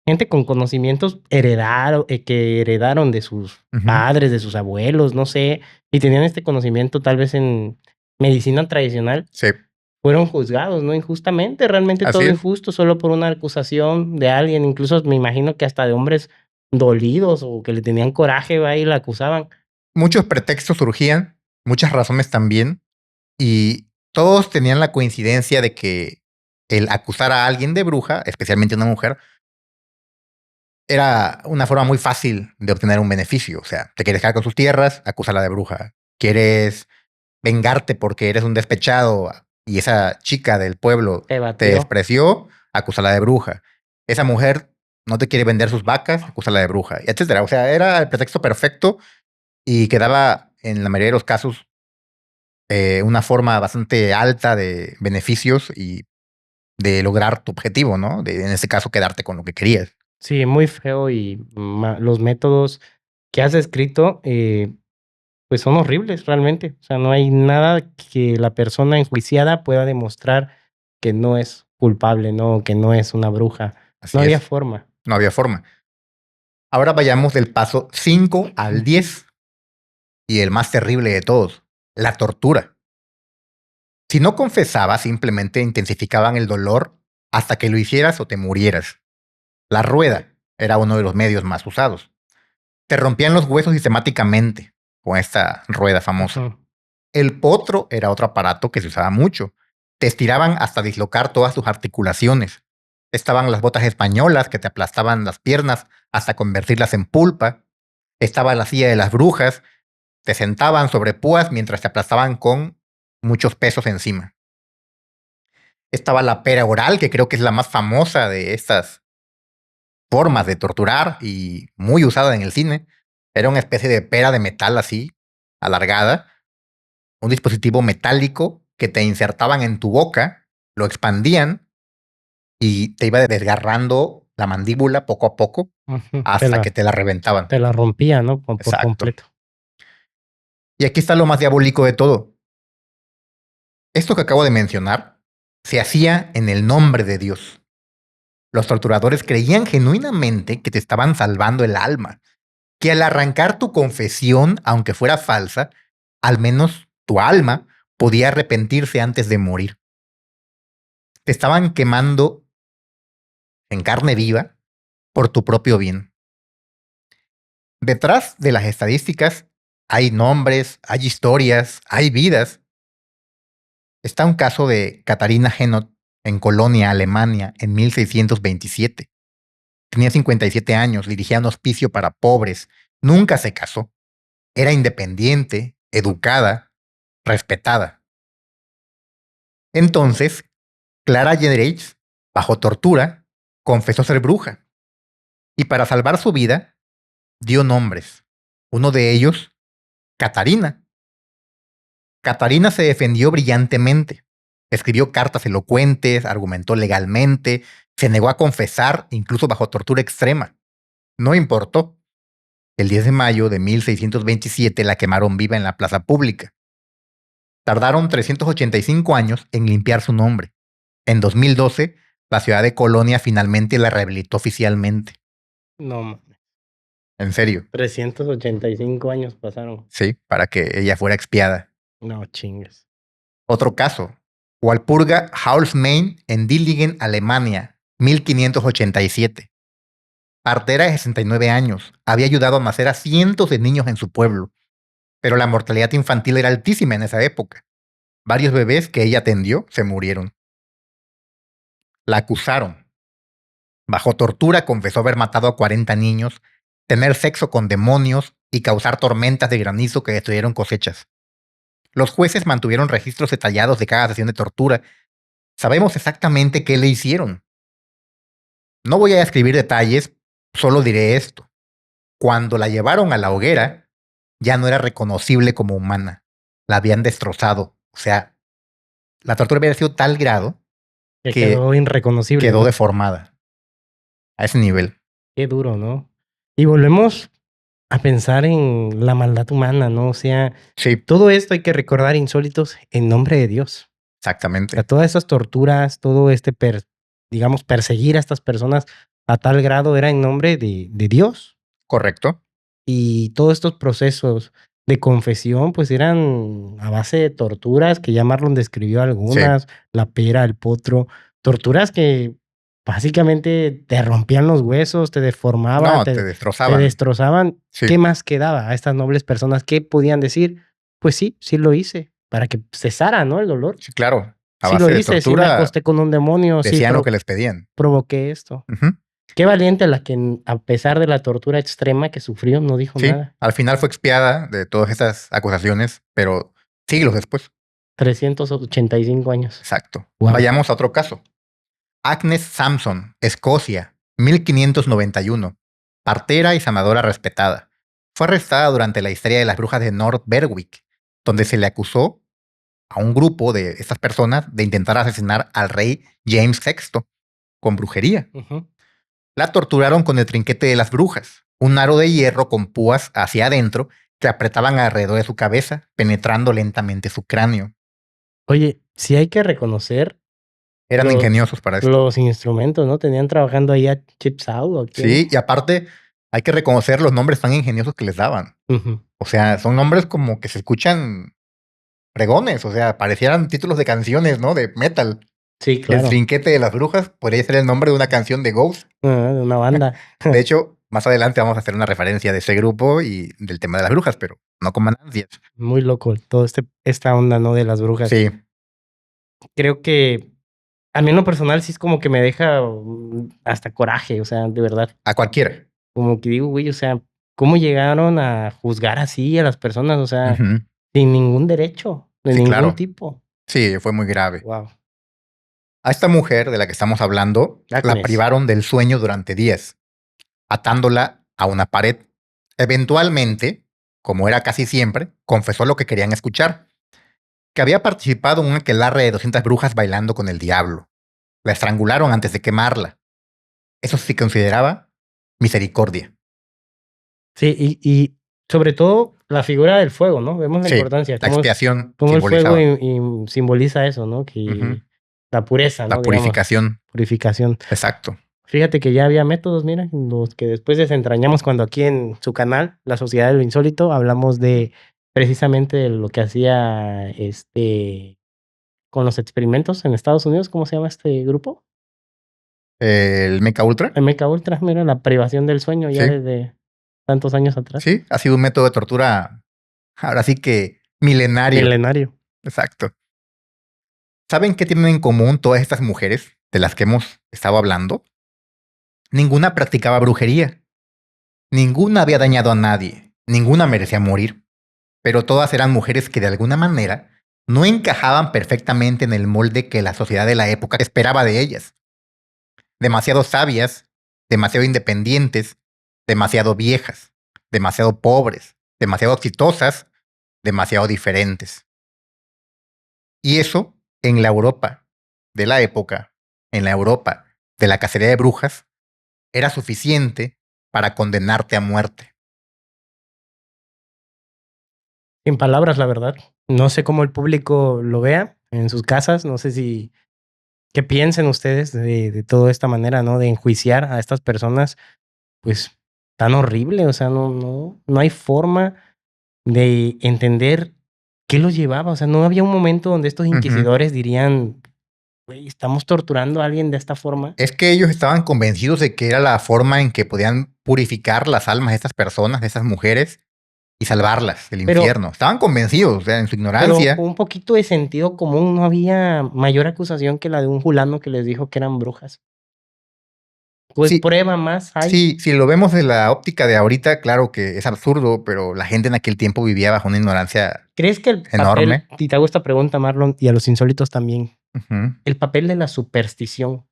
gente con conocimientos que heredaron de sus Ujú. padres, de sus abuelos, no sé, y tenían este conocimiento tal vez en medicina tradicional, Sí, fueron juzgados, ¿no? Injustamente, realmente así todo es. injusto, solo por una acusación de alguien, incluso me imagino que hasta de hombres dolidos o que le tenían coraje, va, y la acusaban. Muchos pretextos surgían, muchas razones también, y todos tenían la coincidencia de que el acusar a alguien de bruja, especialmente una mujer, era una forma muy fácil de obtener un beneficio. O sea, te quieres quedar con sus tierras, acúsala de bruja. Quieres vengarte porque eres un despechado y esa chica del pueblo Te te batió. despreció, acúsala de bruja. Esa mujer no te quiere vender sus vacas, acúsala de bruja, etcétera. O sea, era el pretexto perfecto y quedaba en la mayoría de los casos una forma bastante alta de beneficios y de lograr tu objetivo, ¿no? En este caso, quedarte con lo que querías. Sí, muy feo y los métodos que has descrito, pues son horribles realmente. O sea, no hay nada que la persona enjuiciada pueda demostrar que no es culpable, ¿no? Que no es una bruja. No Así había es, forma. no había forma. Ahora vayamos del paso 5 al 10 y el más terrible de todos, la tortura. Si no confesabas, simplemente intensificaban el dolor hasta que lo hicieras o te murieras. La rueda era uno de los medios más usados. Te rompían los huesos sistemáticamente con esta rueda famosa. Ujú. El potro era otro aparato que se usaba mucho. Te estiraban hasta dislocar todas tus articulaciones. Estaban las botas españolas que te aplastaban las piernas hasta convertirlas en pulpa. Estaba la silla de las brujas. Te sentaban sobre púas mientras te aplastaban con muchos pesos encima. Estaba la pera oral, que creo que es la más famosa de estas formas de torturar y muy usada en el cine. Era una especie de pera de metal así, alargada, un dispositivo metálico que te insertaban en tu boca, lo expandían y te iba desgarrando la mandíbula poco a poco Ujú. hasta que te la reventaban. Te la rompía, ¿no? Por Exacto. completo. Y aquí está lo más diabólico de todo. Esto que acabo de mencionar se hacía en el nombre de Dios. Los torturadores creían genuinamente que te estaban salvando el alma, que al arrancar tu confesión, aunque fuera falsa, al menos tu alma podía arrepentirse antes de morir. Te estaban quemando en carne viva por tu propio bien. Detrás de las estadísticas hay nombres, hay historias, hay vidas. Está un caso de Katarina Henot en Colonia, Alemania, en 1627. Tenía 57 años, dirigía un hospicio para pobres, nunca se casó. Era independiente, educada, respetada. Entonces, Clara Jederich, bajo tortura, confesó ser bruja y para salvar su vida dio nombres. Uno de ellos, Catarina. Catarina se defendió brillantemente. Escribió cartas elocuentes, argumentó legalmente, se negó a confesar, incluso bajo tortura extrema. No importó. El 10 de mayo de 1627 la quemaron viva en la plaza pública. Tardaron 385 años en limpiar su nombre. En 2012, la ciudad de Colonia finalmente la rehabilitó oficialmente. No, En serio, 385 años pasaron. sí, para que ella fuera expiada. No chingues. Otro caso, Walpurga Hausmain en Dillingen, Alemania, 1587. Partera de 69 años, había ayudado a nacer a cientos de niños en su pueblo, pero la mortalidad infantil era altísima en esa época. Varios bebés que ella atendió se murieron. La acusaron. Bajo tortura confesó haber matado a 40 niños, tener sexo con demonios y causar tormentas de granizo que destruyeron cosechas. Los jueces mantuvieron registros detallados de cada sesión de tortura. Sabemos exactamente qué le hicieron. No voy a describir detalles, solo diré esto. Cuando la llevaron a la hoguera, ya no era reconocible como humana. La habían destrozado. O sea, la tortura había sido tal grado Que que quedó irreconocible, quedó ¿no? deformada. A ese nivel. Qué duro, ¿no? Y volvemos a pensar en la maldad humana, ¿no? O sea, Sí, todo esto hay que recordar insólitos en nombre de Dios. O sea, exactamente. todas esas torturas, todo digamos, perseguir a estas personas a tal grado era en nombre de Dios. Correcto. Y todos estos procesos de confesión, pues eran a base de torturas, que ya Marlon describió Sí, algunas, la pera, el potro, torturas que básicamente te rompían los huesos, te deformaban, no, te te destrozaban. destrozaban. Sí, ¿Qué más quedaba a estas nobles personas? ¿Qué podían decir? Pues sí, sí lo hice, para que cesara, ¿no? El dolor. sí, claro. A Sí lo base de hice, sí me tortura acosté con un demonio, sí decían lo que les pedían. provoqué esto. Ujú. Qué valiente la que, a pesar de la tortura extrema que sufrió, no dijo Sí, nada. al final fue expiada de todas estas acusaciones, pero siglos después. 385 años. Exacto. Wow. Vayamos a otro caso. Agnes Sampson, Escocia, 1591. Partera y sanadora respetada. Fue arrestada durante la histeria de las brujas de North Berwick, donde se le acusó a un grupo de estas personas de intentar asesinar al rey James VI con brujería. Ujú. La torturaron con el trinquete de las brujas, un aro de hierro con púas hacia adentro que apretaban alrededor de su cabeza, penetrando lentamente su cráneo. Oye, sí hay que reconocer Eran los, ingeniosos para esto. los instrumentos, ¿no? Tenían trabajando ahí a Chips Out o quién. Sí, y aparte hay que reconocer los nombres tan ingeniosos que les daban. Ujú. O sea, son nombres como que se escuchan pregones, o sea, parecieran títulos de canciones, ¿no? De metal. Sí, El claro. trinquete de las brujas podría ser el nombre de una canción de Ghost. De una banda. De hecho, más adelante vamos a hacer una referencia de ese grupo y del tema de las brujas, pero no con ansias. Muy loco todo esta onda, ¿no? De las brujas. Sí, Creo que a mí en lo personal sí es como que me deja hasta coraje, o sea, de verdad. a cualquiera. Como que digo, güey, o sea, ¿cómo llegaron a juzgar así a las personas? O sea, Ujú. sin ningún derecho, de Sí, ningún claro. tipo. Sí, fue muy grave. Wow. A esta mujer de la que estamos hablando, la Agnes. privaron del sueño durante días, atándola a una pared. Eventualmente, como era casi siempre, confesó lo que querían escuchar, que había participado en un aquelarre de 200 brujas bailando con el diablo. La estrangularon antes de quemarla. Eso sí consideraba misericordia. Sí, y sobre todo la figura del fuego, ¿no? Vemos la Sí, importancia, la expiación cómo el fuego simbolizaba. simboliza eso, ¿no? Que Ujú. la pureza, La ¿no? Digamos, purificación. purificación. Exacto. Fíjate que ya había métodos, mira, los que después desentrañamos cuando aquí en su canal, La Sociedad de lo Insólito, hablamos de precisamente de lo que hacía con los experimentos en Estados Unidos. ¿Cómo se llama este grupo? El Mecha Ultra. MK Ultra, mira, la privación del sueño ya Sí. desde tantos años atrás. Sí, ha sido un método de tortura, ahora sí que milenario. Milenario. Exacto. ¿Saben qué tienen en común todas estas mujeres de las que hemos estado hablando? Ninguna practicaba brujería. Ninguna había dañado a nadie. Ninguna merecía morir. Pero todas eran mujeres que de alguna manera no encajaban perfectamente en el molde que la sociedad de la época esperaba de ellas. Demasiado sabias, demasiado independientes, demasiado viejas, demasiado pobres, demasiado exitosas, demasiado diferentes. Y eso, en la Europa de la época, en la Europa de la cacería de brujas, era suficiente para condenarte a muerte. Sin palabras, la verdad. No sé cómo el público lo vea en sus casas. No sé si qué piensen ustedes de toda esta manera, ¿no? De enjuiciar a estas personas, pues tan horrible. O sea, no hay forma de entender qué los llevaba. O sea, no había un momento donde estos inquisidores dirían, güey, estamos torturando a alguien de esta forma. Es que ellos estaban convencidos de que era la forma en que podían purificar las almas de estas personas, de esas mujeres, y salvarlas del Pero- infierno. Estaban convencidos, o sea, en su Pero ignorancia. un poquito de sentido común, no había mayor acusación que la de un fulano que les dijo que eran brujas. Pues Sí, prueba más hay. sí, si lo vemos de la óptica de ahorita, claro que es absurdo, pero la gente en aquel tiempo vivía bajo una ignorancia ¿Crees que el enorme. papel, y te hago esta pregunta, Marlon, y a los insólitos también, Ujú. el papel de la superstición,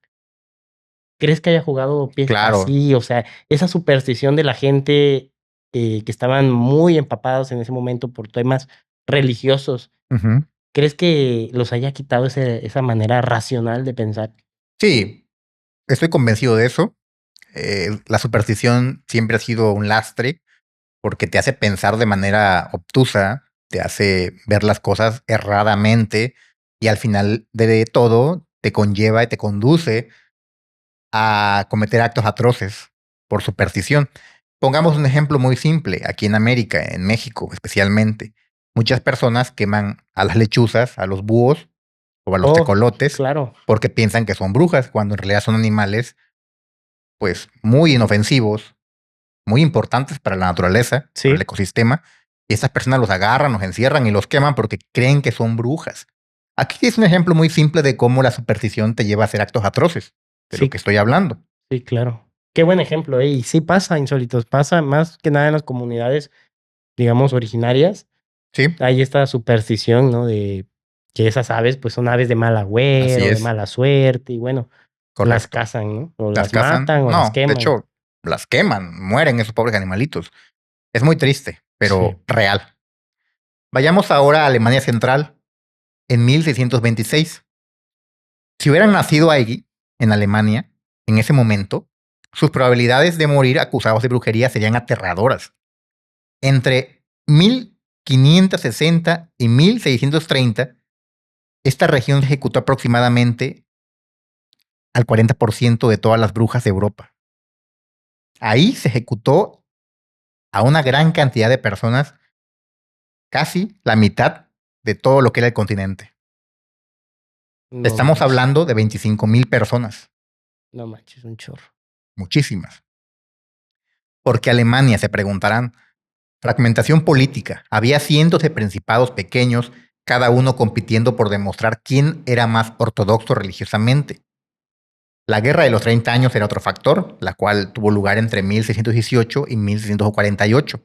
¿crees que haya jugado pies Claro. así? O sea, esa superstición de la gente que estaban muy empapados en ese momento por temas religiosos, Ujú. ¿crees que los haya quitado esa manera racional de pensar? Sí, estoy convencido de eso. La superstición siempre ha sido un lastre porque te hace pensar de manera obtusa, te hace ver las cosas erradamente y al final de todo te conlleva y te conduce a cometer actos atroces por superstición. Pongamos un ejemplo muy simple. Aquí en América, en México especialmente, muchas personas queman a las lechuzas, a los búhos o a los Oh, tecolotes claro. porque piensan que son brujas, cuando en realidad son animales pues muy inofensivos, muy importantes para la naturaleza, para el Sí, ecosistema, y estas personas los agarran, los encierran y los queman porque creen que son brujas. Aquí es un ejemplo muy simple de cómo la superstición te lleva a hacer actos atroces, de lo sí, que estoy hablando. sí, claro. Qué buen ejemplo, ¿eh? Y sí pasa, insólitos, pasa más que nada en las comunidades, digamos, originarias. Sí, Hay esta superstición, ¿no? De que esas aves, pues son aves de mal así agüero, de es, mala suerte, y bueno, las correcto. cazan, ¿no? O Las las cazan, matan o las no, de queman. hecho, las queman, mueren esos pobres animalitos. Es muy triste, Sí. pero real. Vayamos ahora a Alemania Central en 1626. Si hubieran nacido ahí, en Alemania, en ese momento, sus probabilidades de morir acusados de brujería serían aterradoras. Entre 1560 y 1630, esta región ejecutó aproximadamente al 40% de todas las brujas de Europa. Ahí se ejecutó a una gran cantidad de personas, casi la mitad de todo lo que era el continente. No Estamos manches, hablando de 25,000 personas, no manches, un chorro. muchísimas. Porque Alemania, se preguntarán, fragmentación política. Había cientos de principados pequeños, cada uno compitiendo por demostrar quién era más ortodoxo religiosamente. La Guerra de los 30 años era otro factor, la cual tuvo lugar entre 1618 y 1648.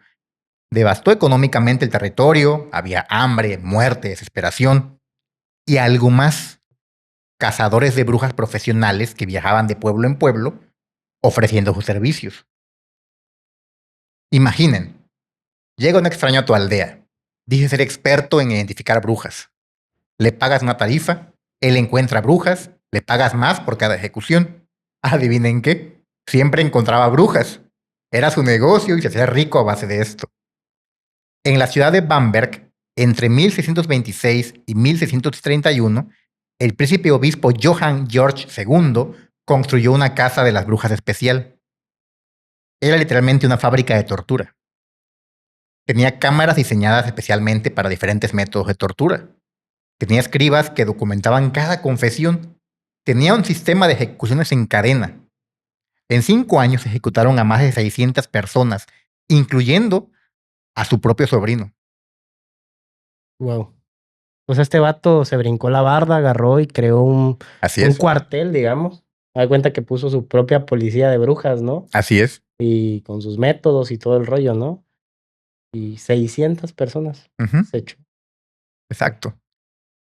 Devastó económicamente el territorio, había hambre, muerte, desesperación y algo más, cazadores de brujas profesionales que viajaban de pueblo en pueblo ofreciendo sus servicios. Imaginen, llega un extraño a tu aldea, dice ser experto en identificar brujas. Le pagas una tarifa, él encuentra brujas, le pagas más por cada ejecución. Adivinen qué, siempre encontraba brujas. Era su negocio y se hacía rico a base de esto. En la ciudad de Bamberg, entre 1626 y 1631, el príncipe obispo Johann Georg II construyó una casa de las brujas especial. Era literalmente una fábrica de tortura. Tenía cámaras diseñadas especialmente para diferentes métodos de tortura. Tenía escribas que documentaban cada confesión. Tenía un sistema de ejecuciones en cadena. En 5 años ejecutaron a más de 600 personas, incluyendo a su propio sobrino. Wow. Pues este vato se brincó la barda, agarró y creó Así un es, cuartel, digamos. Da cuenta que puso su propia policía de brujas, ¿no? así es. Y con sus métodos y todo el rollo, ¿no? Y 600 personas Ujú, se echó. exacto.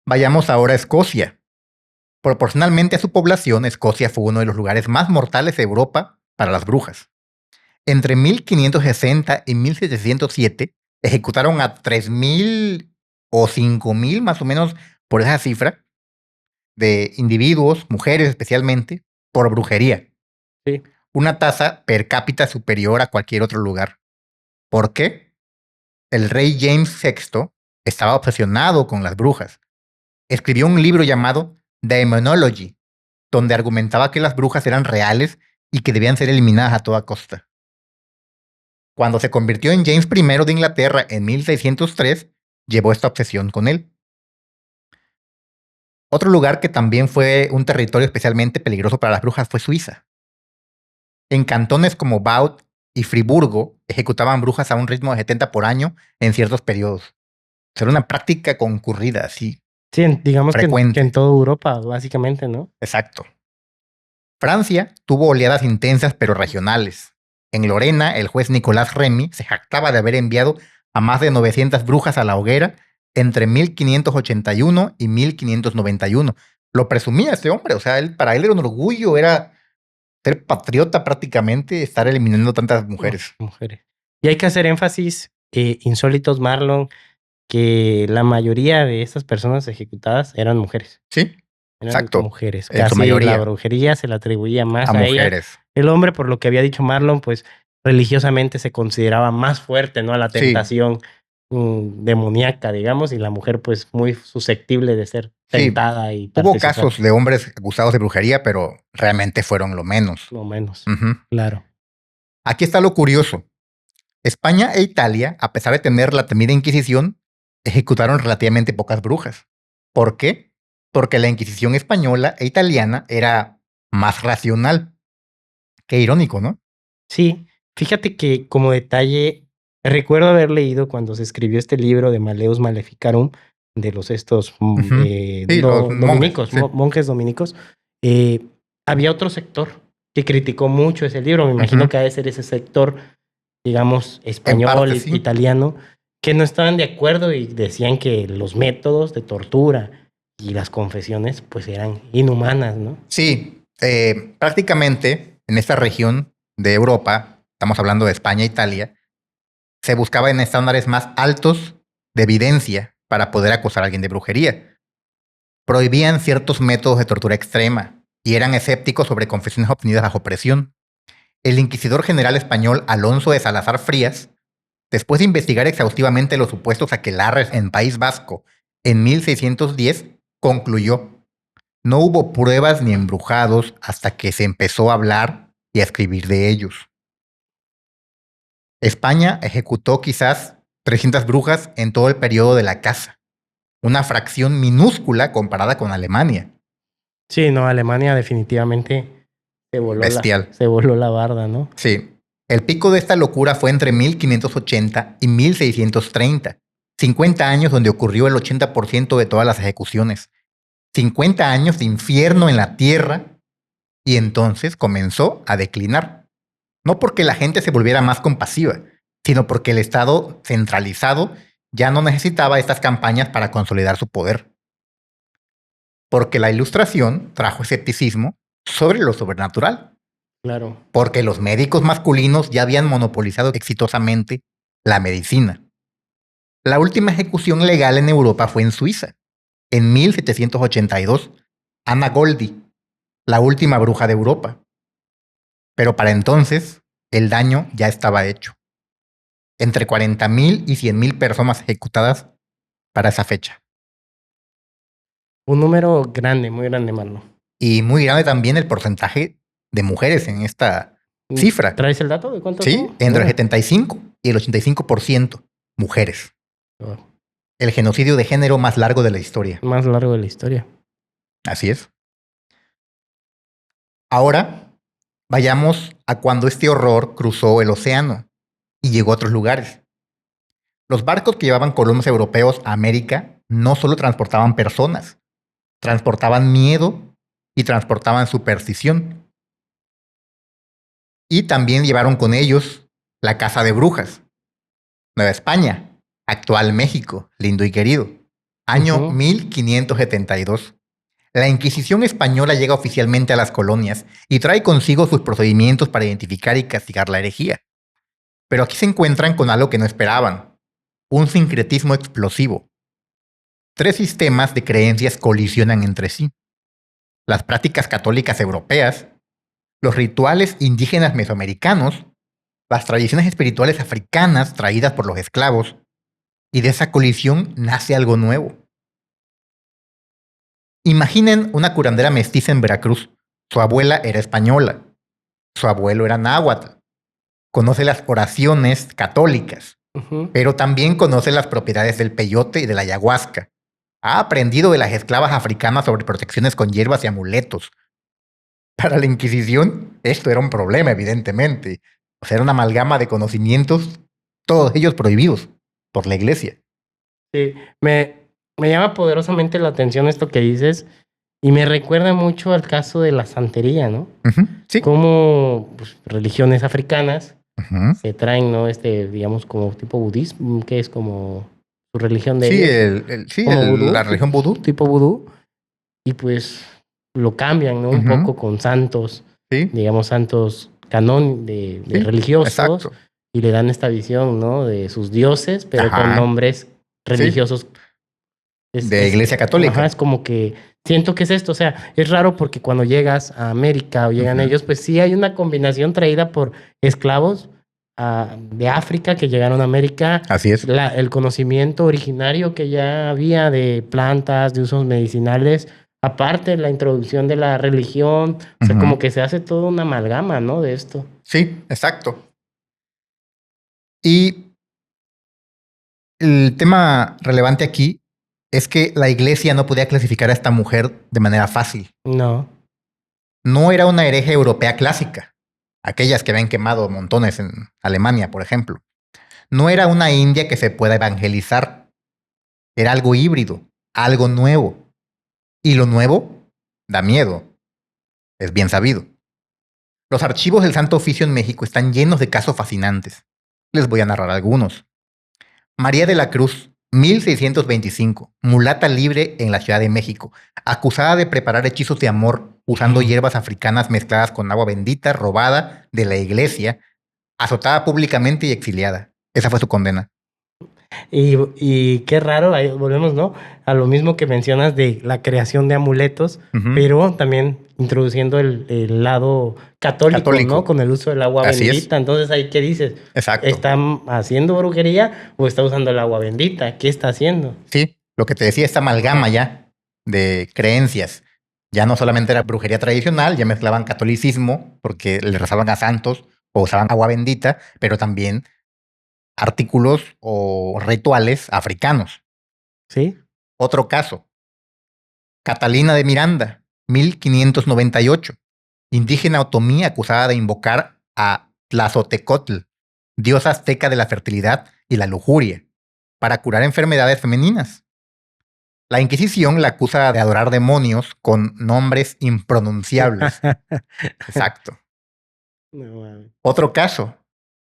Vayamos ahora a Escocia. Proporcionalmente a su población, Escocia fue uno de los lugares más mortales de Europa para las brujas. Entre 1560 y 1707 ejecutaron a 3,000 o 5,000 más o menos por esa cifra de individuos, mujeres especialmente, por brujería. Sí. Una tasa per cápita superior a cualquier otro lugar. ¿Por qué? El rey James VI estaba obsesionado con las brujas. Escribió un libro llamado Demonology, donde argumentaba que las brujas eran reales y que debían ser eliminadas a toda costa. Cuando se convirtió en James I de Inglaterra en 1603, llevó esta obsesión con él. Otro lugar que también fue un territorio especialmente peligroso para las brujas fue Suiza. En cantones como Vaud y Friburgo ejecutaban brujas a un ritmo de 70 por año en ciertos periodos. Era una práctica concurrida, sí, Sí, digamos que frecuente. en toda Europa, básicamente, ¿no? Exacto. Francia tuvo oleadas intensas pero regionales. En Lorena, el juez Nicolás Remy se jactaba de haber enviado a más de 900 brujas a la hoguera entre 1581 y 1591. Lo presumía este hombre, o sea, para él era un orgullo, era ser patriota prácticamente, estar eliminando tantas mujeres. Mujeres. Y hay que hacer énfasis, insólitos, Marlon, que la mayoría de estas personas ejecutadas eran mujeres. Sí, Eran exacto. mujeres. En su Casi la mayoría brujería se le atribuía más a a ellas. mujeres. El hombre, por lo que había dicho Marlon, pues religiosamente se consideraba más fuerte, ¿no? A la Sí. tentación demoníaca, digamos, y la mujer pues muy susceptible de ser Sí, tentada y hubo participar, casos de hombres acusados de brujería, pero realmente fueron lo menos. no menos. Ujú. Claro. Aquí está lo curioso. España e Italia, a pesar de tener la temida Inquisición, ejecutaron relativamente pocas brujas. ¿Por qué? Porque la Inquisición española e italiana era más racional. Qué irónico, ¿no? Sí, fíjate que como detalle, recuerdo haber leído cuando se escribió este libro de Maleus Maleficarum, de estos Ujú. Sí, los dominicos, monjes, sí. monjes dominicos, había otro sector que criticó mucho ese libro. Me imagino Ujú. que ha de ser ese sector, digamos, español, parte, sí. italiano, que no estaban de acuerdo y decían que los métodos de tortura y las confesiones pues eran inhumanas, ¿no? Sí, prácticamente en esta región de Europa, estamos hablando de España e Italia, se buscaba en estándares más altos de evidencia para poder acusar a alguien de brujería. Prohibían ciertos métodos de tortura extrema y eran escépticos sobre confesiones obtenidas bajo presión. El inquisidor general español Alonso de Salazar Frías, después de investigar exhaustivamente los supuestos aquelarres en País Vasco en 1610, concluyó: no hubo pruebas ni embrujados hasta que se empezó a hablar y a escribir de ellos. España ejecutó quizás 300 brujas en todo el periodo de la caza, una fracción minúscula comparada con Alemania. Sí, no, Alemania definitivamente Bestial. se voló la barda, ¿no? Sí. El pico de esta locura fue entre 1580 y 1630, 50 años donde ocurrió el 80% de todas las ejecuciones, 50 años de infierno en la tierra, y entonces comenzó a declinar. No porque la gente se volviera más compasiva, sino porque el Estado centralizado ya no necesitaba estas campañas para consolidar su poder. Porque la Ilustración trajo escepticismo sobre lo sobrenatural. Claro. Porque los médicos masculinos ya habían monopolizado exitosamente la medicina. La última ejecución legal en Europa fue en Suiza, en 1782, Anna Goldi, la última bruja de Europa. Pero para entonces, el daño ya estaba hecho. Entre 40,000 y 100,000 personas ejecutadas para esa fecha. Un número grande, muy grande, Marlon. Y muy grande también el porcentaje de mujeres en esta cifra. ¿Traes el dato de cuánto? Sí, entre el 75 y el 85% mujeres. Oh. El genocidio de género más largo de la historia. Más largo de la historia. Así es. Ahora, vayamos a cuando este horror cruzó el océano y llegó a otros lugares. Los barcos que llevaban colonos europeos a América no solo transportaban personas, transportaban miedo y transportaban superstición. Y también llevaron con ellos la caza de brujas. Nueva España, actual México, lindo y querido. Año 1572. La Inquisición española llega oficialmente a las colonias y trae consigo sus procedimientos para identificar y castigar la herejía. Pero aquí se encuentran con algo que no esperaban: un sincretismo explosivo. 3 sistemas de creencias colisionan entre sí: las prácticas católicas europeas, los rituales indígenas mesoamericanos, las tradiciones espirituales africanas traídas por los esclavos, y de esa colisión nace algo nuevo. Imaginen una curandera mestiza en Veracruz. Su abuela era española, su abuelo era náhuatl. Conoce las oraciones católicas, pero también conoce las propiedades del peyote y de la ayahuasca. Ha aprendido de las esclavas africanas sobre protecciones con hierbas y amuletos. Para la Inquisición, esto era un problema, evidentemente. O sea, era una amalgama de conocimientos, todos ellos prohibidos por la iglesia. Sí, me llama poderosamente la atención esto que dices y me recuerda mucho al caso de la santería, ¿no? Sí. Como pues, religiones africanas Ujú. se traen, ¿no? Digamos, como tipo budismo, que es como su religión de Sí, ellos. la religión vudú. Tipo vudú. Y pues lo cambian, ¿no? Un Ujú. poco con santos, Sí, digamos, santos canón de sí, religiosos. exacto. Y le dan esta visión, ¿no? De sus dioses, pero Ajá. con nombres religiosos. De Iglesia Católica. Ajá, es como que siento que es esto. O sea, es raro porque cuando llegas a América o llegan Ujú. ellos, pues sí hay una combinación traída por esclavos, de África que llegaron a América, Así es. el conocimiento originario que ya había de plantas, de usos medicinales, aparte la introducción de la religión, o sea, como que se hace toda una amalgama, ¿no? De esto. Sí, exacto. Y el tema relevante aquí es que la iglesia no podía clasificar a esta mujer de manera fácil. No. No era una hereje europea clásica, aquellas que habían quemado montones en Alemania, por ejemplo. No era una india que se pueda evangelizar. Era algo híbrido, algo nuevo. Y lo nuevo da miedo. Es bien sabido. Los archivos del Santo Oficio en México están llenos de casos fascinantes. Les voy a narrar algunos. María de la Cruz, 1625, mulata libre en la Ciudad de México, acusada de preparar hechizos de amor usando hierbas africanas mezcladas con agua bendita robada de la iglesia, azotada públicamente y exiliada. Esa fue su condena. Y qué raro, ahí volvemos, ¿no? A lo mismo que mencionas de la creación de amuletos, pero también introduciendo el lado católico, ¿no? Con el uso del agua bendita. Entonces, ahí, ¿qué dices? Exacto. ¿Está haciendo brujería o está usando el agua bendita? ¿Qué está haciendo? Sí, lo que te decía, esta amalgama ya de creencias. Ya no solamente era brujería tradicional, ya mezclaban catolicismo porque le rezaban a santos o usaban agua bendita, pero también artículos o rituales africanos. Sí. Otro caso. Catalina de Miranda, 1598. Indígena otomí acusada de invocar a Tlazotecotl, diosa azteca de la fertilidad y la lujuria, para curar enfermedades femeninas. La Inquisición la acusa de adorar demonios con nombres impronunciables. Exacto. No, Otro caso.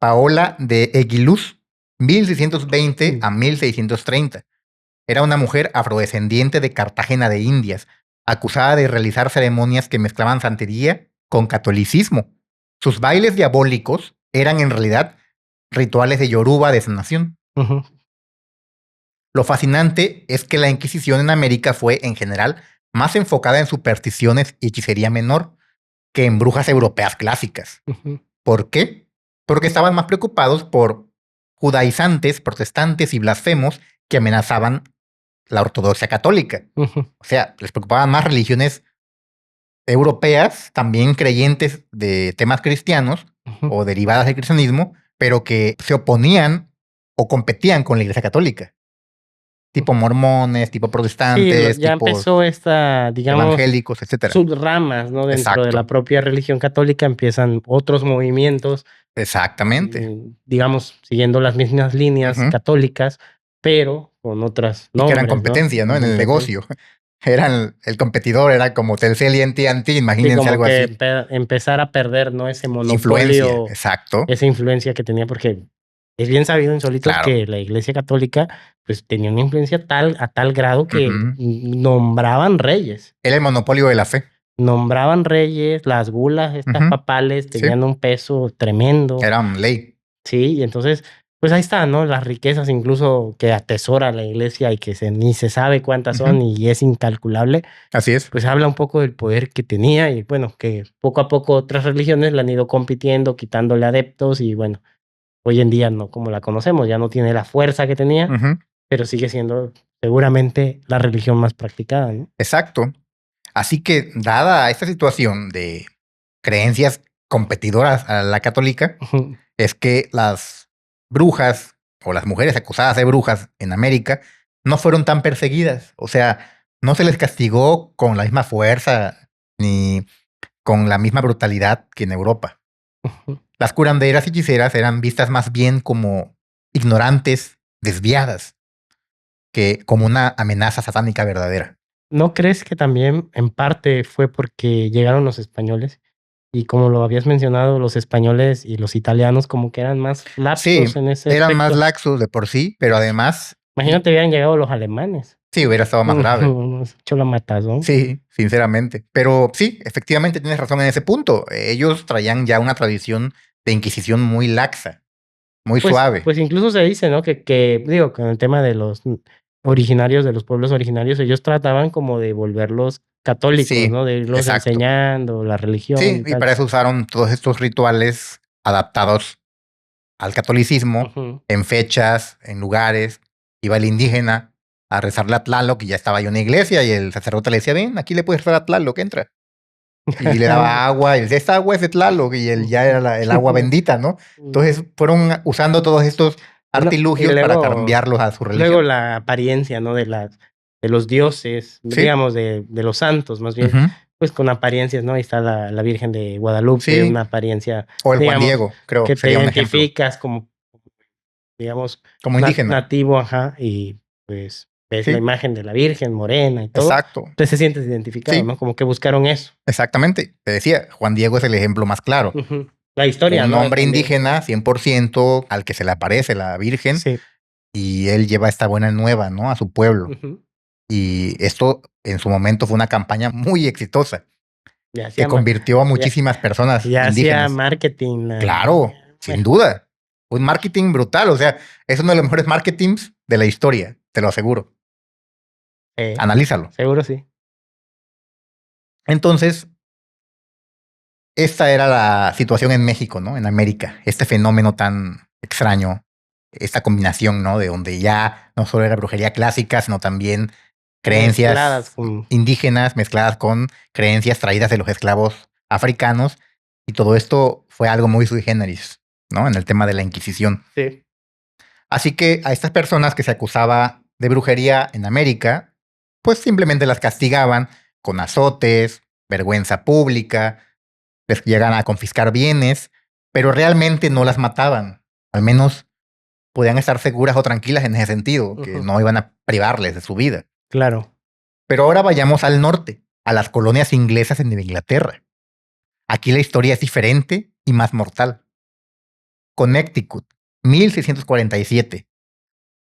Paola de Eguiluz, 1620 a 1630. Era una mujer afrodescendiente de Cartagena de Indias, acusada de realizar ceremonias que mezclaban santería con catolicismo. Sus bailes diabólicos eran en realidad rituales de Yoruba de sanación. Lo fascinante es que la Inquisición en América fue, en general, más enfocada en supersticiones y hechicería menor que en brujas europeas clásicas. ¿Por qué? Porque estaban más preocupados por judaizantes, protestantes y blasfemos que amenazaban la ortodoxia católica. O sea, les preocupaban más religiones europeas, también creyentes de temas cristianos o derivadas del cristianismo, pero que se oponían o competían con la Iglesia Católica. Tipo mormones, tipo protestantes, sí, ya tipo empezó esta, digamos, evangélicos, etcétera. Subramas, ¿no? Dentro de la propia religión católica empiezan otros movimientos. Exactamente. Digamos, siguiendo las mismas líneas católicas, pero con otras nombres, y que eran competencia, ¿no? En el negocio. Eran el competidor, era como Telcel y AT&T, imagínense, como algo que así. Empezar a perder, ¿no? Ese monopolio. Influencia, exacto. Esa influencia que tenía, porque es bien sabido, insólito, que la Iglesia Católica pues tenía una influencia a tal grado que nombraban reyes. Era el monopolio de la fe. Nombraban reyes, las bulas estas papales tenían un peso tremendo. Eran ley. Sí, y entonces, pues ahí está, ¿no? Las riquezas incluso que atesora la iglesia y que ni se sabe cuántas son y es incalculable. Así es. Pues habla un poco del poder que tenía y bueno, que poco a poco otras religiones la han ido compitiendo, quitándole adeptos y bueno, hoy en día no como la conocemos, ya no tiene la fuerza que tenía, pero sigue siendo seguramente la religión más practicada, ¿no? Exacto. Así que, dada esta situación de creencias competidoras a la católica, es que las brujas o las mujeres acusadas de brujas en América no fueron tan perseguidas. O sea, no se les castigó con la misma fuerza ni con la misma brutalidad que en Europa. Las curanderas y hechiceras eran vistas más bien como ignorantes, desviadas, que como una amenaza satánica verdadera. ¿No crees que también en parte fue porque llegaron los españoles? Y como lo habías mencionado, los españoles y los italianos como que eran más laxos en ese eran aspecto. más laxos de por sí, pero además... Imagínate hubieran llegado los alemanes. Sí, hubiera estado más grave. Hecho la matazón. Sí, sinceramente. Pero sí, efectivamente tienes razón en ese punto. Ellos traían ya una tradición de inquisición muy laxa, muy suave. Pues incluso se dice, ¿no? Que digo, con el tema de los originarios, de los pueblos originarios, ellos trataban como de volverlos católicos, ¿no? De irlos enseñando la religión. Sí, y para eso usaron todos estos rituales adaptados al catolicismo, Ujú. en fechas, en lugares, iba el indígena a rezarle a Tlaloc y ya estaba ahí en una iglesia y el sacerdote le decía, ven, aquí le puedes rezar a Tlaloc, entra. Y le daba agua y decía, esta agua es de Tlaloc y él ya era el agua bendita, ¿no? Entonces fueron usando todos estos No, y artilugios para cambiarlos a su luego religión. la apariencia, ¿no? De los dioses, Sí. digamos, de los santos, más bien, Ujú. pues con apariencias, ¿no? Ahí está la Virgen de Guadalupe, Sí. una apariencia, O el Juan digamos, Diego, creo, que te sería un ejemplo. identificas como, digamos, Como indígena. nativo, ajá, y pues ves la Sí, imagen de la Virgen morena y todo. exacto. Entonces te sientes identificado, Sí. ¿no? Como que buscaron eso. Exactamente. Te decía, Juan Diego es el ejemplo más claro. Ujú. La historia, Un ¿no? hombre También. indígena, 100%, al que se le aparece la Virgen, Sí. y él lleva esta buena nueva, ¿no? A su pueblo. Ujú. Y esto en su momento fue una campaña muy exitosa Ya que hacía convirtió a muchísimas personas ya hacía indígenas. marketing. Claro, sin duda. Un marketing brutal. O sea, es uno de los mejores marketings de la historia, te lo aseguro. Analízalo. Seguro sí. Entonces, esta era la situación en México, ¿no? En América. Este fenómeno tan extraño, esta combinación, ¿no? De donde ya no solo era brujería clásica, sino también creencias Mezcladas con... indígenas mezcladas con creencias traídas de los esclavos africanos. Y todo esto fue algo muy sui generis, ¿no? En el tema de la Inquisición. Sí. Así que a estas personas que se acusaba de brujería en América, pues simplemente las castigaban con azotes, vergüenza pública, les llegan a confiscar bienes, pero realmente no las mataban. Al menos podían estar seguras o tranquilas en ese sentido, que Ujú. no iban a privarles de su vida. Claro. Pero ahora vayamos al norte, a las colonias inglesas en Nueva Inglaterra. Aquí la historia es diferente y más mortal. Connecticut, 1647.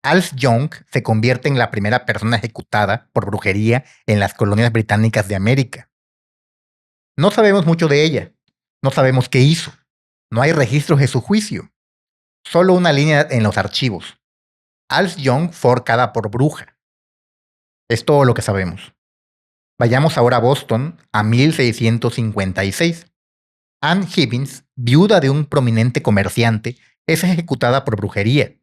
Alf Young se convierte en la primera persona ejecutada por brujería en las colonias británicas de América. No sabemos mucho de ella, no sabemos qué hizo, no hay registros de su juicio, solo una línea en los archivos. Alf Young fue ahorcada por bruja. Es todo lo que sabemos. Vayamos ahora a Boston, a 1656. Anne Hibbins, viuda de un prominente comerciante, es ejecutada por brujería.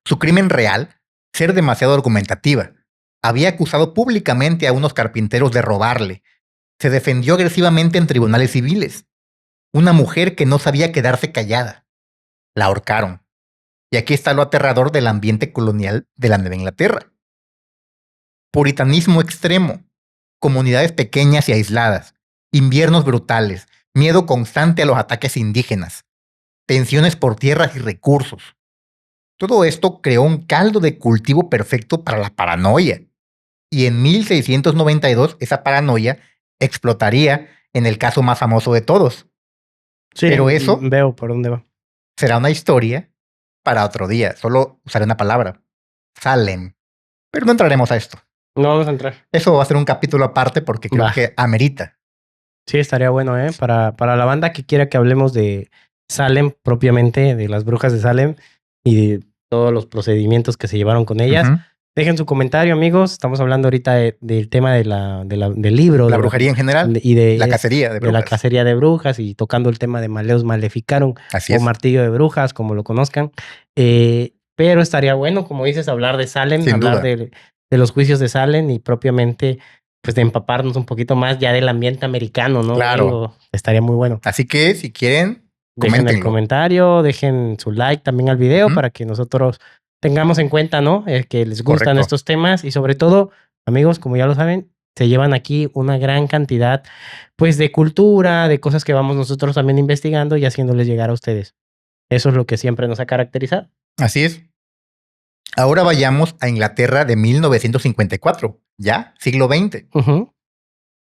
Su crimen real, ser demasiado argumentativa. Había acusado públicamente a unos carpinteros de robarle. Se defendió agresivamente en tribunales civiles. Una mujer que no sabía quedarse callada. La ahorcaron. Y aquí está lo aterrador del ambiente colonial de la Nueva Inglaterra. Puritanismo extremo, comunidades pequeñas y aisladas, inviernos brutales, miedo constante a los ataques indígenas, tensiones por tierras y recursos. Todo esto creó un caldo de cultivo perfecto para la paranoia. Y en 1692 esa paranoia explotaría en el caso más famoso de todos. Sí, Pero eso veo por dónde va. será una historia para otro día. Solo usaré una palabra. Salem. Pero no entraremos a esto. No vamos a entrar. Eso va a ser un capítulo aparte porque creo Va. que amerita. Sí, estaría bueno, ¿eh? Para la banda que quiera que hablemos de Salem propiamente, de las brujas de Salem y de todos los procedimientos que se llevaron con ellas. Ujú. Dejen su comentario, amigos. Estamos hablando ahorita del tema del libro. La brujería en general y de la cacería de de brujas. la cacería de brujas y tocando el tema de Maleus Maleficarum Así o es. Martillo de Brujas, como lo conozcan. Pero estaría bueno, como dices, hablar de Salem, Sin hablar duda. de los juicios de Salem y propiamente pues de empaparnos un poquito más ya del ambiente americano, ¿no? Claro. Gringo. Estaría muy bueno. Así que si quieren, Dejen el coméntenlo. comentario, dejen su like también al video Ujú. para que nosotros tengamos en cuenta, ¿no? Que les gustan Correcto. estos temas y sobre todo, amigos, como ya lo saben, se llevan aquí una gran cantidad, pues, de cultura, de cosas que vamos nosotros también investigando y haciéndoles llegar a ustedes. Eso es lo que siempre nos ha caracterizado. Así es. Ahora vayamos a Inglaterra de 1954, ya, siglo XX. Ujú.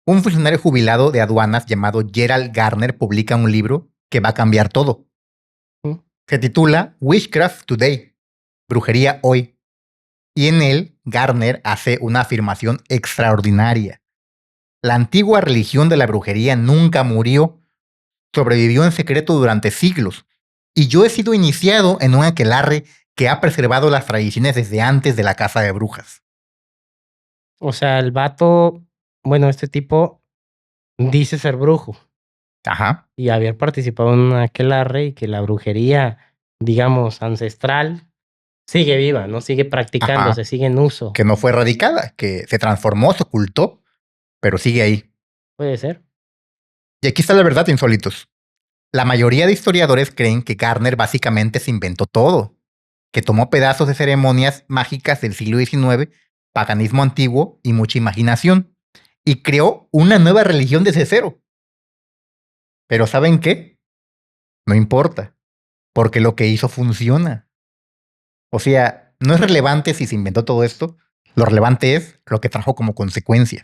Un funcionario jubilado de aduanas llamado Gerald Garner publica un libro que va a cambiar todo. Ujú. Se titula Witchcraft Today, Brujería Hoy. Y en él, Garner hace una afirmación extraordinaria. La antigua religión de la brujería nunca murió, sobrevivió en secreto durante siglos, y yo he sido iniciado en un aquelarre que ha preservado las tradiciones desde antes de la caza de brujas. O sea, el vato, bueno, este tipo dice ser brujo Ajá, y haber participado en un aquelarre y que la brujería digamos, ancestral, sigue viva, ¿no? Sigue practicándose, sigue en uso. Que no fue erradicada, que se transformó, se ocultó, pero sigue ahí. Puede ser. Y aquí está la verdad, insólitos. La mayoría de historiadores creen que Gardner básicamente se inventó todo, que tomó pedazos de ceremonias mágicas del siglo XIX, paganismo antiguo y mucha imaginación, y creó una nueva religión desde cero. Pero ¿saben qué? No importa, porque lo que hizo funciona. O sea, no es relevante si se inventó todo esto, lo relevante es lo que trajo como consecuencia.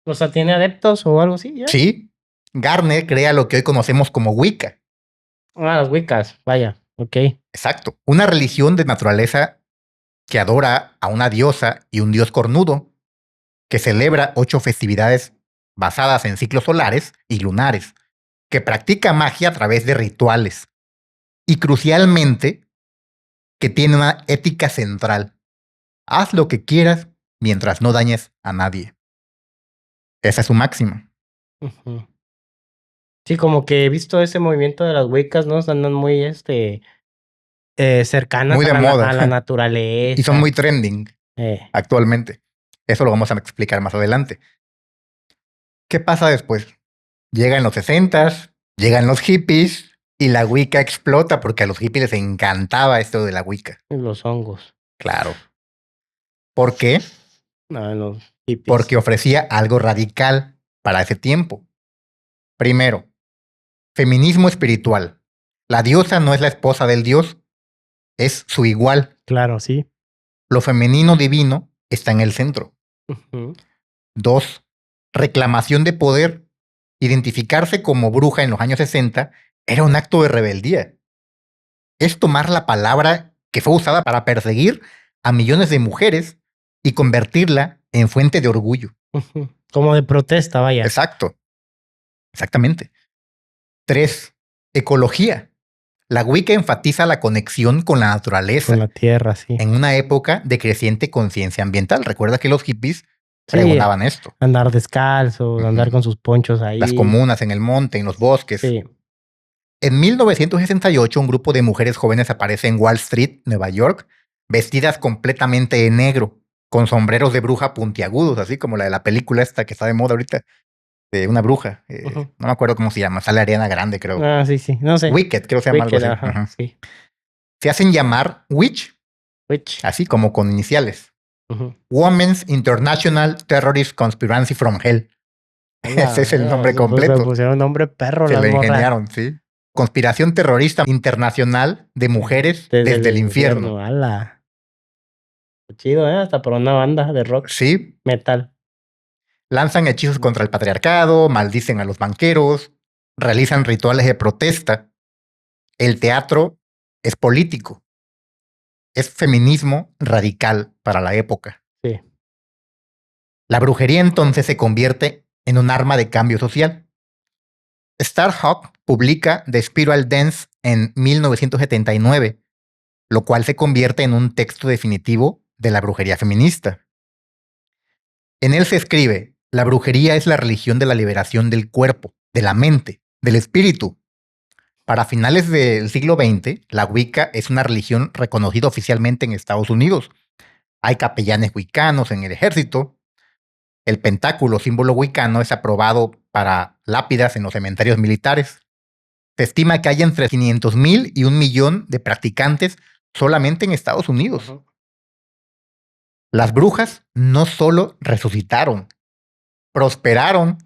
O sea, ¿tiene adeptos o algo así ya? Sí, Gardner crea lo que hoy conocemos como Wicca. Ah, las Wiccas, vaya, ok. Exacto, una religión de naturaleza que adora a una diosa y un dios cornudo, que celebra 8 festividades basadas en ciclos solares y lunares, que practica magia a través de rituales y crucialmente que tiene una ética central. Haz lo que quieras mientras no dañes a nadie. Esa es su máxima. Ujú. Sí, como que he visto ese movimiento de las Wiccas, ¿no? Andan muy, cercanas Muy de moda. a la naturaleza. Y son muy trending Eh, actualmente. Eso lo vamos a explicar más adelante. ¿Qué pasa después? Llegan los 60s, llegan los hippies y la Wicca explota porque a los hippies les encantaba esto de la Wicca. los hongos. Claro. ¿Por qué? No, los hippies. Porque ofrecía algo radical para ese tiempo. Primero, feminismo espiritual. La diosa no es la esposa del dios, es su igual. Claro, sí. Lo femenino divino está en el centro. Ujú. 2. Reclamación de poder. Identificarse como bruja en los años 60 era un acto de rebeldía. Es tomar la palabra que fue usada para perseguir a millones de mujeres y convertirla en fuente de orgullo. Ujú. Como de protesta, vaya. Exacto. Exactamente. 3. Ecología. La Wicca enfatiza la conexión con la naturaleza Con la tierra, sí. en una época de creciente conciencia ambiental. Recuerda que los hippies Sí, pregonaban esto. andar descalzos, Ujú. andar con sus ponchos ahí. Las comunas en el monte, en los bosques. Sí. En 1968, un grupo de mujeres jóvenes aparece en Wall Street, Nueva York, vestidas completamente de negro, con sombreros de bruja puntiagudos, así como la de la película esta que está de moda ahorita, de una bruja. Ujú. No me acuerdo cómo se llama, sale Ariana Grande, creo. Ah, sí, sí. No sé. Wicked, creo que se llama Wicked, algo así. ajá, Ujú. sí. Se hacen llamar Witch, Witch. así como con iniciales. Ujú. Women's International Terrorist Conspiracy from Hell. Ese es el nombre Se completo. pusieron un nombre perro Se las lo morras. ingeniaron, sí. Conspiración terrorista internacional de mujeres desde el infierno. ¡Hala! Chido, hasta por una banda de rock Sí, metal. lanzan hechizos contra el patriarcado, maldicen a los banqueros, realizan rituales de protesta. El teatro es político. Es feminismo radical para la época. Sí. La brujería entonces se convierte en un arma de cambio social. Starhawk publica The Spiral Dance en 1979, lo cual se convierte en un texto definitivo de la brujería feminista. En él se escribe: la brujería es la religión de la liberación del cuerpo, de la mente, del espíritu. Para finales del siglo XX, la Wicca es una religión reconocida oficialmente en Estados Unidos. Hay capellanes wiccanos en el ejército. El pentáculo, símbolo wiccano, es aprobado para lápidas en los cementerios militares. Se estima que hay entre 500,000 y 1,000,000 de practicantes solamente en Estados Unidos. Ujú. Las brujas no solo resucitaron, prosperaron,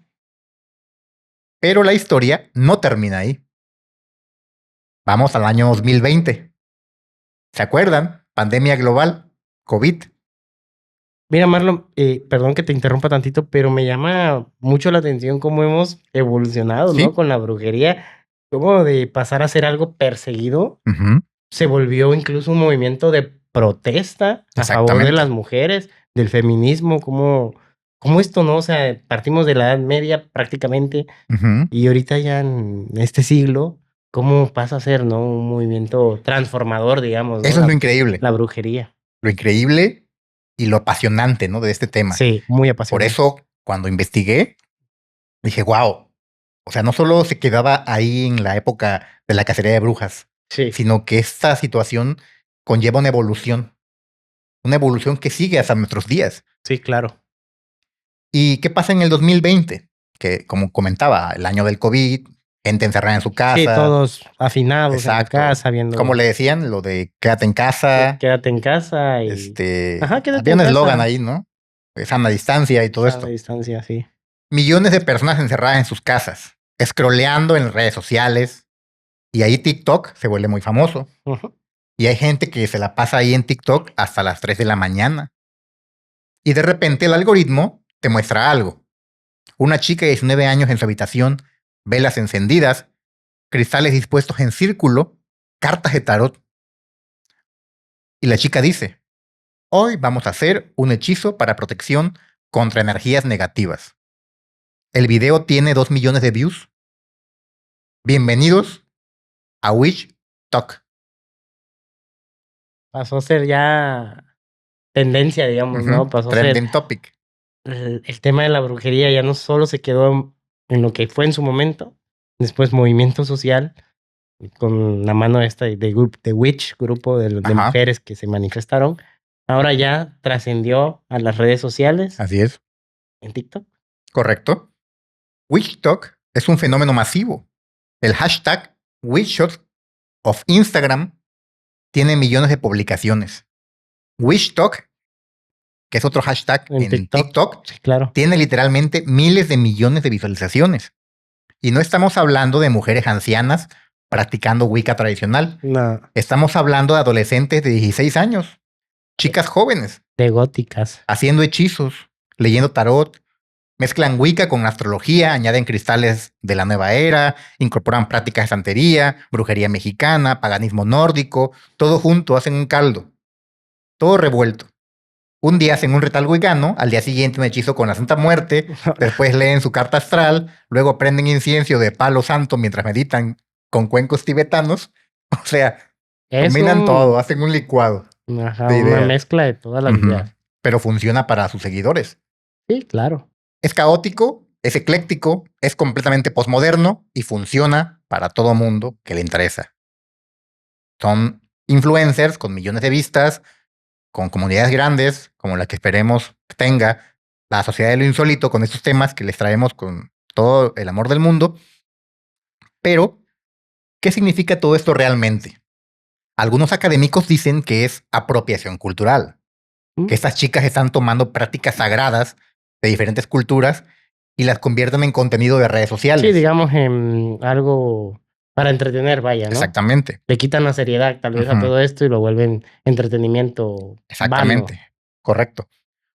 pero la historia no termina ahí. Vamos al año 2020. ¿Se acuerdan? Pandemia global, COVID. Mira, Marlon, perdón que te interrumpa tantito, pero me llama mucho la atención cómo hemos evolucionado, Sí. ¿no? Con la brujería. Como de pasar a ser algo perseguido, Ujú. se volvió incluso un movimiento de protesta a favor de Exactamente. las mujeres, del feminismo, como esto, ¿no? O sea, partimos de la Edad Media prácticamente Ujú. y ahorita ya en este siglo, ¿cómo pasa a ser, no? Un movimiento transformador, digamos, ¿no? Eso es lo increíble. La brujería. Lo increíble y lo apasionante, ¿no? De este tema. Sí, muy Por apasionante. eso, cuando investigué, dije, wow. O sea, no solo se quedaba ahí en la época de la cacería de brujas. Sí, sino que esta situación conlleva una evolución que sigue hasta nuestros días. sí, claro. ¿Y qué pasa en el 2020? Que, como comentaba, el año del COVID, gente encerrada en su Sí, casa. todos afinados en la Exacto. casa, viendo. Como le decían, lo de quédate en casa. Quédate en casa y. Ajá, quédate Había en un casa. eslogan ahí, ¿no? Sana distancia y todo Sana esto. distancia, sí. Millones de personas encerradas en sus casas, scrolleando en redes sociales. Y ahí TikTok se vuelve muy famoso. Ujú. Y hay gente que se la pasa ahí en TikTok hasta las 3 de la mañana. Y de repente el algoritmo te muestra algo. Una chica de 19 años en su habitación, velas encendidas, cristales dispuestos en círculo, cartas de tarot. Y la chica dice, hoy vamos a hacer un hechizo para protección contra energías negativas. El video tiene 2 millones de views. Bienvenidos a Witch Talk. Pasó a ser ya tendencia, digamos, ¿no? Pasó a ser Trending topic. el tema de la brujería ya no solo se quedó en lo que fue en su momento, después movimiento social, con la mano esta de Witch, grupo de Ajá. mujeres que se manifestaron, ahora ya trascendió a las redes sociales, Así es. en TikTok. Correcto. Witch Talk es un fenómeno masivo. El hashtag WitchShot of Instagram tiene millones de publicaciones. WitchTalk, que es otro hashtag En en TikTok. TikTok, Sí, claro. tiene literalmente miles de millones de visualizaciones. Y no estamos hablando de mujeres ancianas practicando Wicca tradicional. No, Estamos hablando de adolescentes de 16 años, chicas jóvenes, de góticas. haciendo hechizos, leyendo tarot, mezclan Wicca con astrología, añaden cristales de la nueva era, incorporan prácticas de santería, brujería mexicana, paganismo nórdico, todo junto, hacen un caldo. Todo revuelto. Un día hacen un ritual wicano, al día siguiente un hechizo con la Santa Muerte, después leen su carta astral, luego prenden incienso de palo santo mientras meditan con cuencos tibetanos. O sea, Es combinan todo, hacen un licuado. Ajá, de una ideas. mezcla de todas las Ujú. ideas. Pero funciona para sus seguidores. Sí, claro. Es caótico, es ecléctico, es completamente posmoderno y funciona para todo mundo que le interesa. Son influencers con millones de vistas, con comunidades grandes, como la que esperemos tenga la Sociedad de lo Insólito con estos temas que les traemos con todo el amor del mundo. Pero, ¿qué significa todo esto realmente? Algunos académicos dicen que es apropiación cultural, que estas chicas están tomando prácticas sagradas de diferentes culturas y las convierten en contenido de redes sociales. Sí, digamos en algo para entretener, vaya, ¿no? Exactamente. Le quitan la seriedad tal vez a todo esto y lo vuelven entretenimiento Exactamente. vano. Correcto.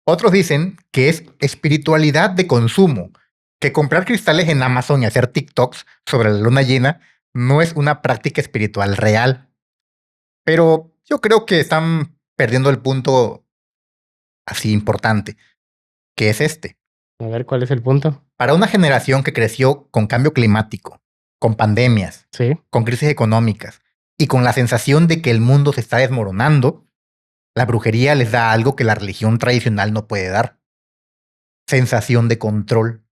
Otros dicen que es espiritualidad de consumo, que comprar cristales en Amazon y hacer TikToks sobre la luna llena no es una práctica espiritual real. Pero yo creo que están perdiendo el punto así importante, que es este. A ver, ¿cuál es el punto? Para una generación que creció con cambio climático, con pandemias, Sí. con crisis económicas y con la sensación de que el mundo se está desmoronando, la brujería les da algo que la religión tradicional no puede dar. Sensación de control.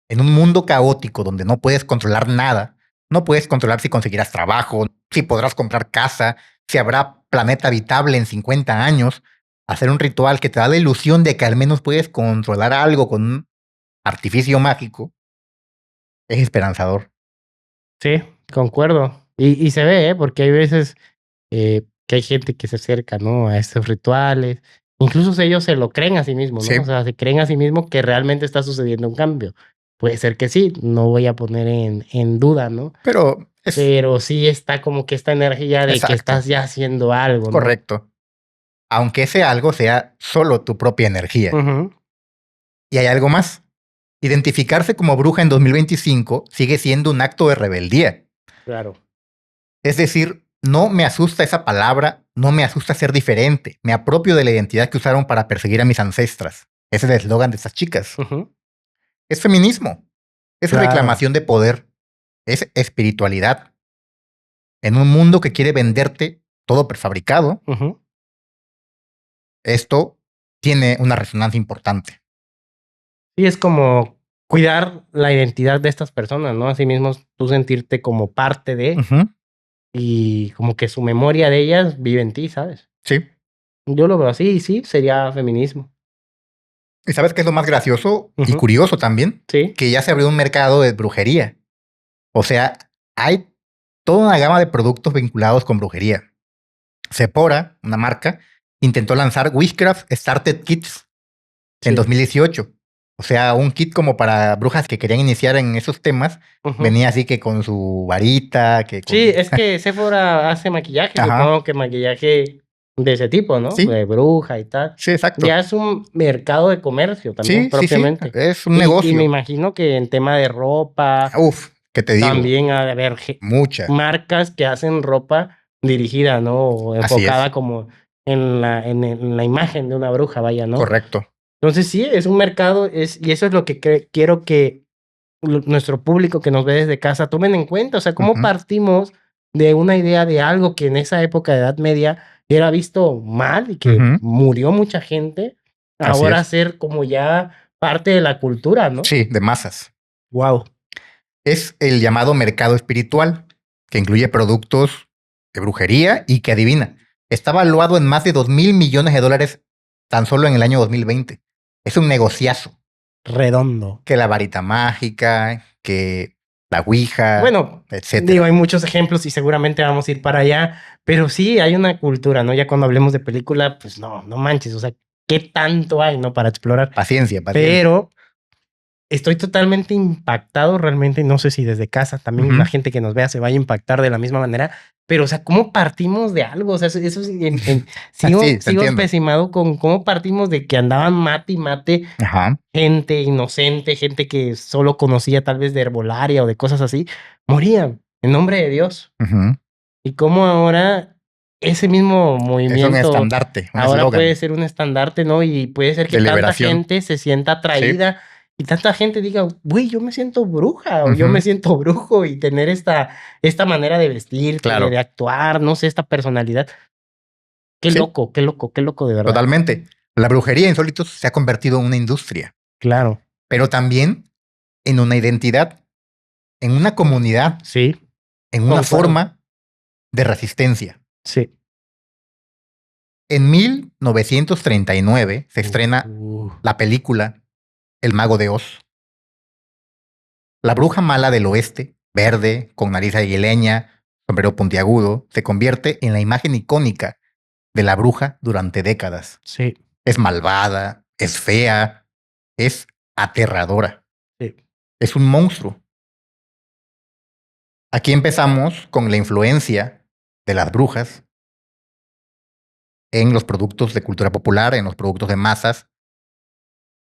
En un mundo caótico donde no puedes controlar nada, no puedes controlar si conseguirás trabajo, si podrás comprar casa, si habrá planeta habitable en 50 años, hacer un ritual que te da la ilusión de que al menos puedes controlar algo con un artificio mágico, es esperanzador. Sí, concuerdo. Y se ve, ¿eh? Porque hay veces que hay gente que se acerca, ¿no? A estos rituales. Incluso ellos se lo creen a sí mismos, ¿no? Sí. O sea, se creen a sí mismos que realmente está sucediendo un cambio. Puede ser que sí, no voy a poner en duda, ¿no? Pero Pero sí está como que esta energía de que Exacto. estás ya haciendo algo, ¿no? Correcto. Aunque ese algo sea solo tu propia energía. Ujú. Y hay algo más. Identificarse como bruja en 2025 sigue siendo un acto de rebeldía. Claro. Es decir, no me asusta esa palabra, no me asusta ser diferente. Me apropio de la identidad que usaron para perseguir a mis ancestras. Ese es el eslogan de estas chicas. Ujú. Es feminismo. Es Claro. reclamación de poder. Es espiritualidad. En un mundo que quiere venderte todo prefabricado, Ujú. esto tiene una resonancia importante. Sí, es como cuidar la identidad de estas personas, ¿no? Así mismo tú sentirte como parte de, Ujú. y como que su memoria de ellas vive en ti, ¿sabes? Sí. Yo lo veo así y sí, sería feminismo. ¿Y sabes qué es lo más gracioso y Ujú. curioso también? Sí, Que ya se abrió un mercado de brujería. O sea, hay toda una gama de productos vinculados con brujería. Sephora, una marca, intentó lanzar Witchcraft Starter Kits en sí. 2018. O sea, un kit como para brujas que querían iniciar en esos temas. Ujú. Venía así que con su varita, que con... Sí, es que Sephora hace maquillaje, Ajá, supongo que maquillaje de ese tipo, ¿no? sí, De bruja y tal. sí, exacto. Ya es un mercado de comercio también, Sí, sí, sí, propiamente. es un Y me negocio. imagino que en tema de ropa, Uf, ¿qué te digo? también ha de haber Mucha. marcas que hacen ropa dirigida, ¿no? O Así es, enfocada como en la imagen de una bruja, vaya, ¿no? correcto. Entonces sí, es un mercado, y eso es lo que quiero que nuestro público que nos ve desde casa tomen en cuenta, o sea, cómo Ujú, partimos de una idea de algo que en esa época de Edad Media era visto mal y que ujú, murió mucha gente, así ahora es. ser como ya parte de la cultura, ¿no? Sí, de masas. Wow. Es el llamado mercado espiritual, que incluye productos de brujería y que adivina, está valuado en más de 2.000 millones de dólares tan solo en el año 2020. Es un negociazo. Redondo. Que la varita mágica, que la ouija, Bueno, digo, etcétera. hay muchos ejemplos y seguramente vamos a ir para allá, pero sí hay una cultura, ¿no? Ya cuando hablemos de película, pues no, no manches, o sea, ¿qué tanto hay, no? Para explorar. Paciencia, paciencia. Pero estoy totalmente impactado realmente, no sé si desde casa también la Ujú. gente que nos vea se vaya a impactar de la misma manera, pero, o sea, ¿cómo partimos de algo? O sea, eso sí, Sí, te sigo entiendo. pesimado con cómo partimos de que andaban mate y mate Ajá. gente inocente, gente que solo conocía tal vez de herbolaria o de cosas así, morían en nombre de Dios. Ujú. Y cómo ahora ese mismo Es un movimiento estandarte, un ahora puede eslogan ser un estandarte, ¿no? Y puede ser que de tanta liberación. gente se sienta Sí. atraída y tanta gente diga, güey, yo me siento bruja o yo Ujú. me siento brujo y tener esta manera de vestirte, de Claro. actuar, no sé, esta personalidad. Qué Sí, loco, qué loco, qué loco de verdad. totalmente. La brujería, insólitos, se ha convertido en una industria, Claro, pero también en una identidad, en una comunidad, sí, en una concuerdo. forma de resistencia. Sí. En 1939 se estrena Uh, la película El Mago de Oz. La bruja mala del oeste, verde, con nariz aguileña, sombrero puntiagudo, se convierte en la imagen icónica de la bruja durante décadas. sí, Es malvada, es fea, es aterradora, sí. es un monstruo. Aquí empezamos con la influencia de las brujas en los productos de cultura popular, en los productos de masas,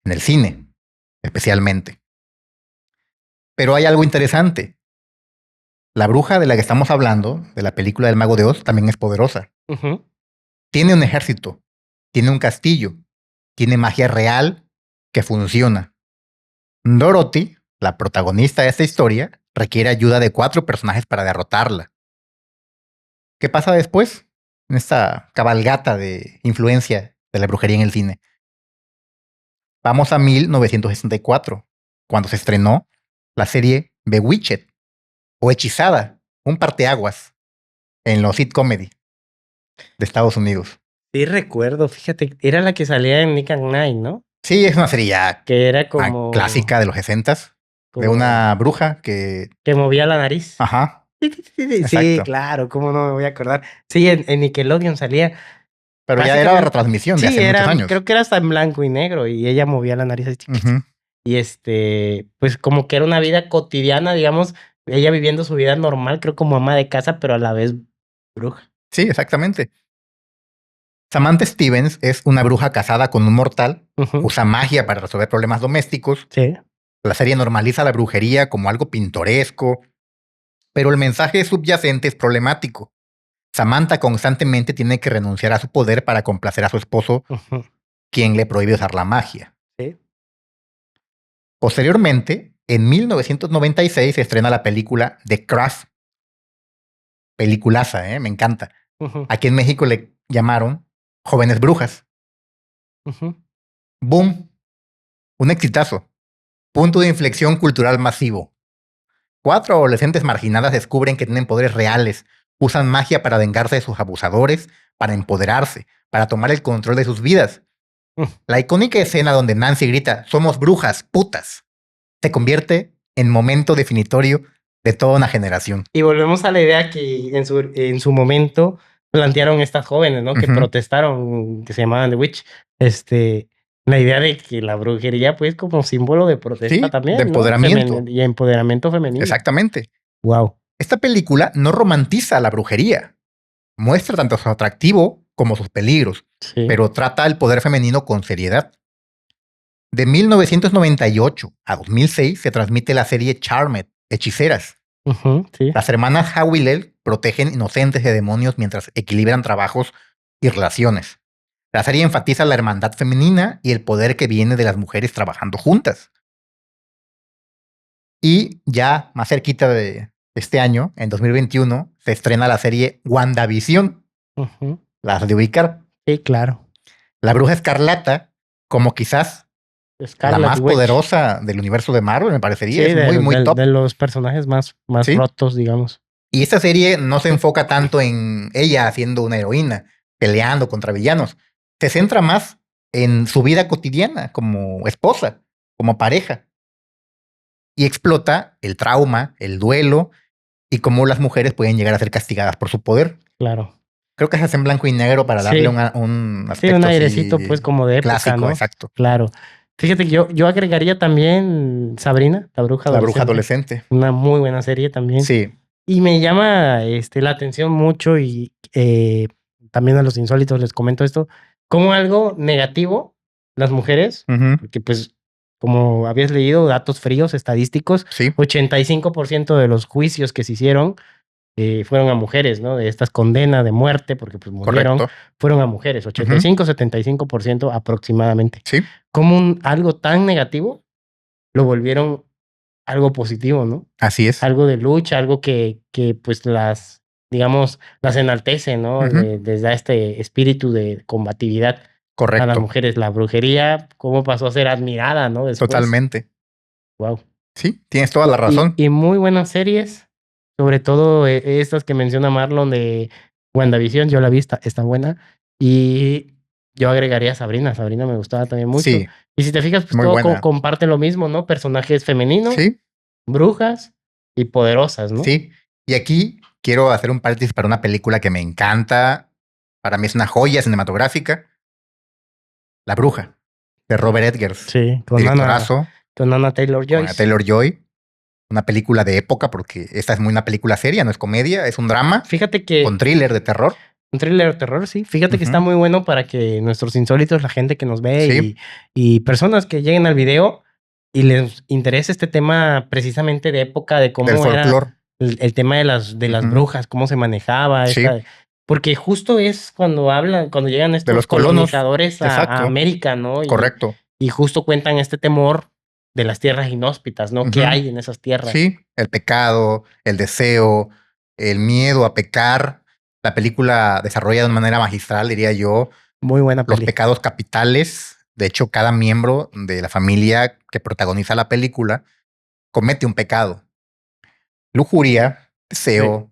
en el cine, especialmente. Pero hay algo interesante. La bruja de la que estamos hablando, de la película del Mago de Oz, también es poderosa. Ujú. Tiene un ejército, tiene un castillo, tiene magia real que funciona. Dorothy, la protagonista de esta historia, requiere ayuda de 4 personajes para derrotarla. ¿Qué pasa después? En esta cabalgata de influencia de la brujería en el cine. Vamos a 1964, cuando se estrenó la serie Bewitched o Hechizada, un parteaguas en los hit comedy de Estados Unidos. Sí recuerdo, fíjate, era la que salía en Nick at Night, ¿no? Sí, es una serie ya Que era como clásica de los 60s, de como una bruja que... que movía la nariz. Ajá, Sí, sí, sí, sí, sí, exacto. claro, cómo no me voy a acordar. Sí, en Nickelodeon salía Pero ya era básicamente retransmisión de sí, hace muchos era años. creo que era hasta en blanco y negro y ella movía la nariz así chiquito. Ujú. Y, pues, como que era una vida cotidiana, digamos, ella viviendo su vida normal, creo como ama de casa, pero a la vez bruja. Sí, exactamente. Samantha Stevens es una bruja casada con un mortal, Ujú, usa magia para resolver problemas domésticos. sí, La serie normaliza la brujería como algo pintoresco, pero el mensaje subyacente es problemático. Samantha constantemente tiene que renunciar a su poder para complacer a su esposo, ujú, quien le prohíbe usar la magia. sí, Posteriormente, en 1996 se estrena la película The Craft. Peliculaza, me encanta. ujú, Aquí en México le llamaron Jóvenes Brujas. ujú. Boom, un exitazo. Punto de inflexión cultural masivo. 4 adolescentes marginadas descubren que tienen poderes reales, Usan magia para vengarse de sus abusadores, para empoderarse, para tomar el control de sus vidas. La icónica escena donde Nancy grita, somos brujas, putas, se convierte en momento definitorio de toda una generación. Y volvemos a la idea que en su momento plantearon estas jóvenes, ¿no? Que Ujú. protestaron, que se llamaban The Witch. La idea de que la brujería, pues, como símbolo de protesta Sí, también, de ¿no? empoderamiento. Y empoderamiento femenino. Exactamente. Wow. Esta película no romantiza la brujería. Muestra tanto su atractivo como sus peligros, Sí. pero trata el poder femenino con seriedad. De 1998 a 2006 se transmite la serie Charmed, Hechiceras. Sí. Las hermanas Hawilel protegen inocentes de demonios mientras equilibran trabajos y relaciones. La serie enfatiza la hermandad femenina y el poder que viene de las mujeres trabajando juntas. Y ya más cerquita de este año, en 2021, se estrena la serie WandaVision. ¿Las de ubicar? Sí, claro. La Bruja Escarlata, como quizás Scarlet la más Witch. poderosa del universo de Marvel, me parecería. Sí, Es muy top. de los personajes más ¿Sí? rotos, digamos. Y esta serie no se enfoca tanto en ella siendo una heroína, peleando contra villanos. Se centra más en su vida cotidiana como esposa, como pareja. Y explota el trauma, el duelo y cómo las mujeres pueden llegar a ser castigadas por su poder. Claro. Creo que se hace en blanco y negro para Sí. darle un Sí, aspecto un así airecito, pues, como de época, clásico, ¿no? exacto. Claro. Fíjate que yo agregaría también Sabrina, la bruja La adolescente. Bruja Adolescente. Una muy buena serie también. Sí. Y me llama la atención mucho y también a los insólitos les comento esto, como algo negativo, las mujeres, Ujú. porque pues como habías leído datos fríos, estadísticos, Sí. 85% de los juicios que se hicieron fueron a mujeres, ¿no? De estas condenas de muerte, porque pues murieron, Correcto. fueron a mujeres, 85-75% aproximadamente. Sí. Como algo tan negativo lo volvieron algo positivo, ¿no? Así es. Algo de lucha, algo que pues las, digamos, las enaltece, ¿no? Ujú. Les da este espíritu de combatividad a las Correcto. mujeres. La brujería, cómo pasó a ser admirada, ¿no? Después. Totalmente. Wow. Sí, tienes toda la razón. Y muy buenas series, sobre todo estas que menciona Marlon de WandaVision, yo la vi, está buena. Y yo agregaría a Sabrina. Sabrina me gustaba también mucho. Sí. Y si te fijas, pues Muy todo buena. comparte lo mismo, ¿no? Personajes femeninos, Sí. brujas y poderosas, ¿no? Sí. Y aquí quiero hacer un paréntesis para una película que me encanta. Para mí es una joya cinematográfica. La Bruja, de Robert Edgers. Sí, con Directorazo. Anna Taylor-Joy. Con Anna Taylor-Joy. Una película de época, porque esta es muy una película seria, no es comedia, es un drama. Fíjate que Con thriller de terror. un thriller de terror, sí. Fíjate que Ujú. está muy bueno para que nuestros insólitos, la gente que nos ve Sí. y personas que lleguen al video y les interese este tema precisamente de época, de cómo Del era folclore. el tema de las Ujú. brujas, cómo se manejaba. Sí. Porque justo es cuando llegan estos los colonos. colonizadores a Exacto. América, ¿no? Correcto. Y justo cuentan este temor de las tierras inhóspitas, ¿no? ¿Qué Ujú. hay en esas tierras? Sí, el pecado, el deseo, el miedo a pecar. La película desarrolla de una manera magistral, diría yo, Muy buena los peli. pecados capitales. De hecho, cada miembro de la familia que protagoniza la película comete un pecado. Lujuria, deseo,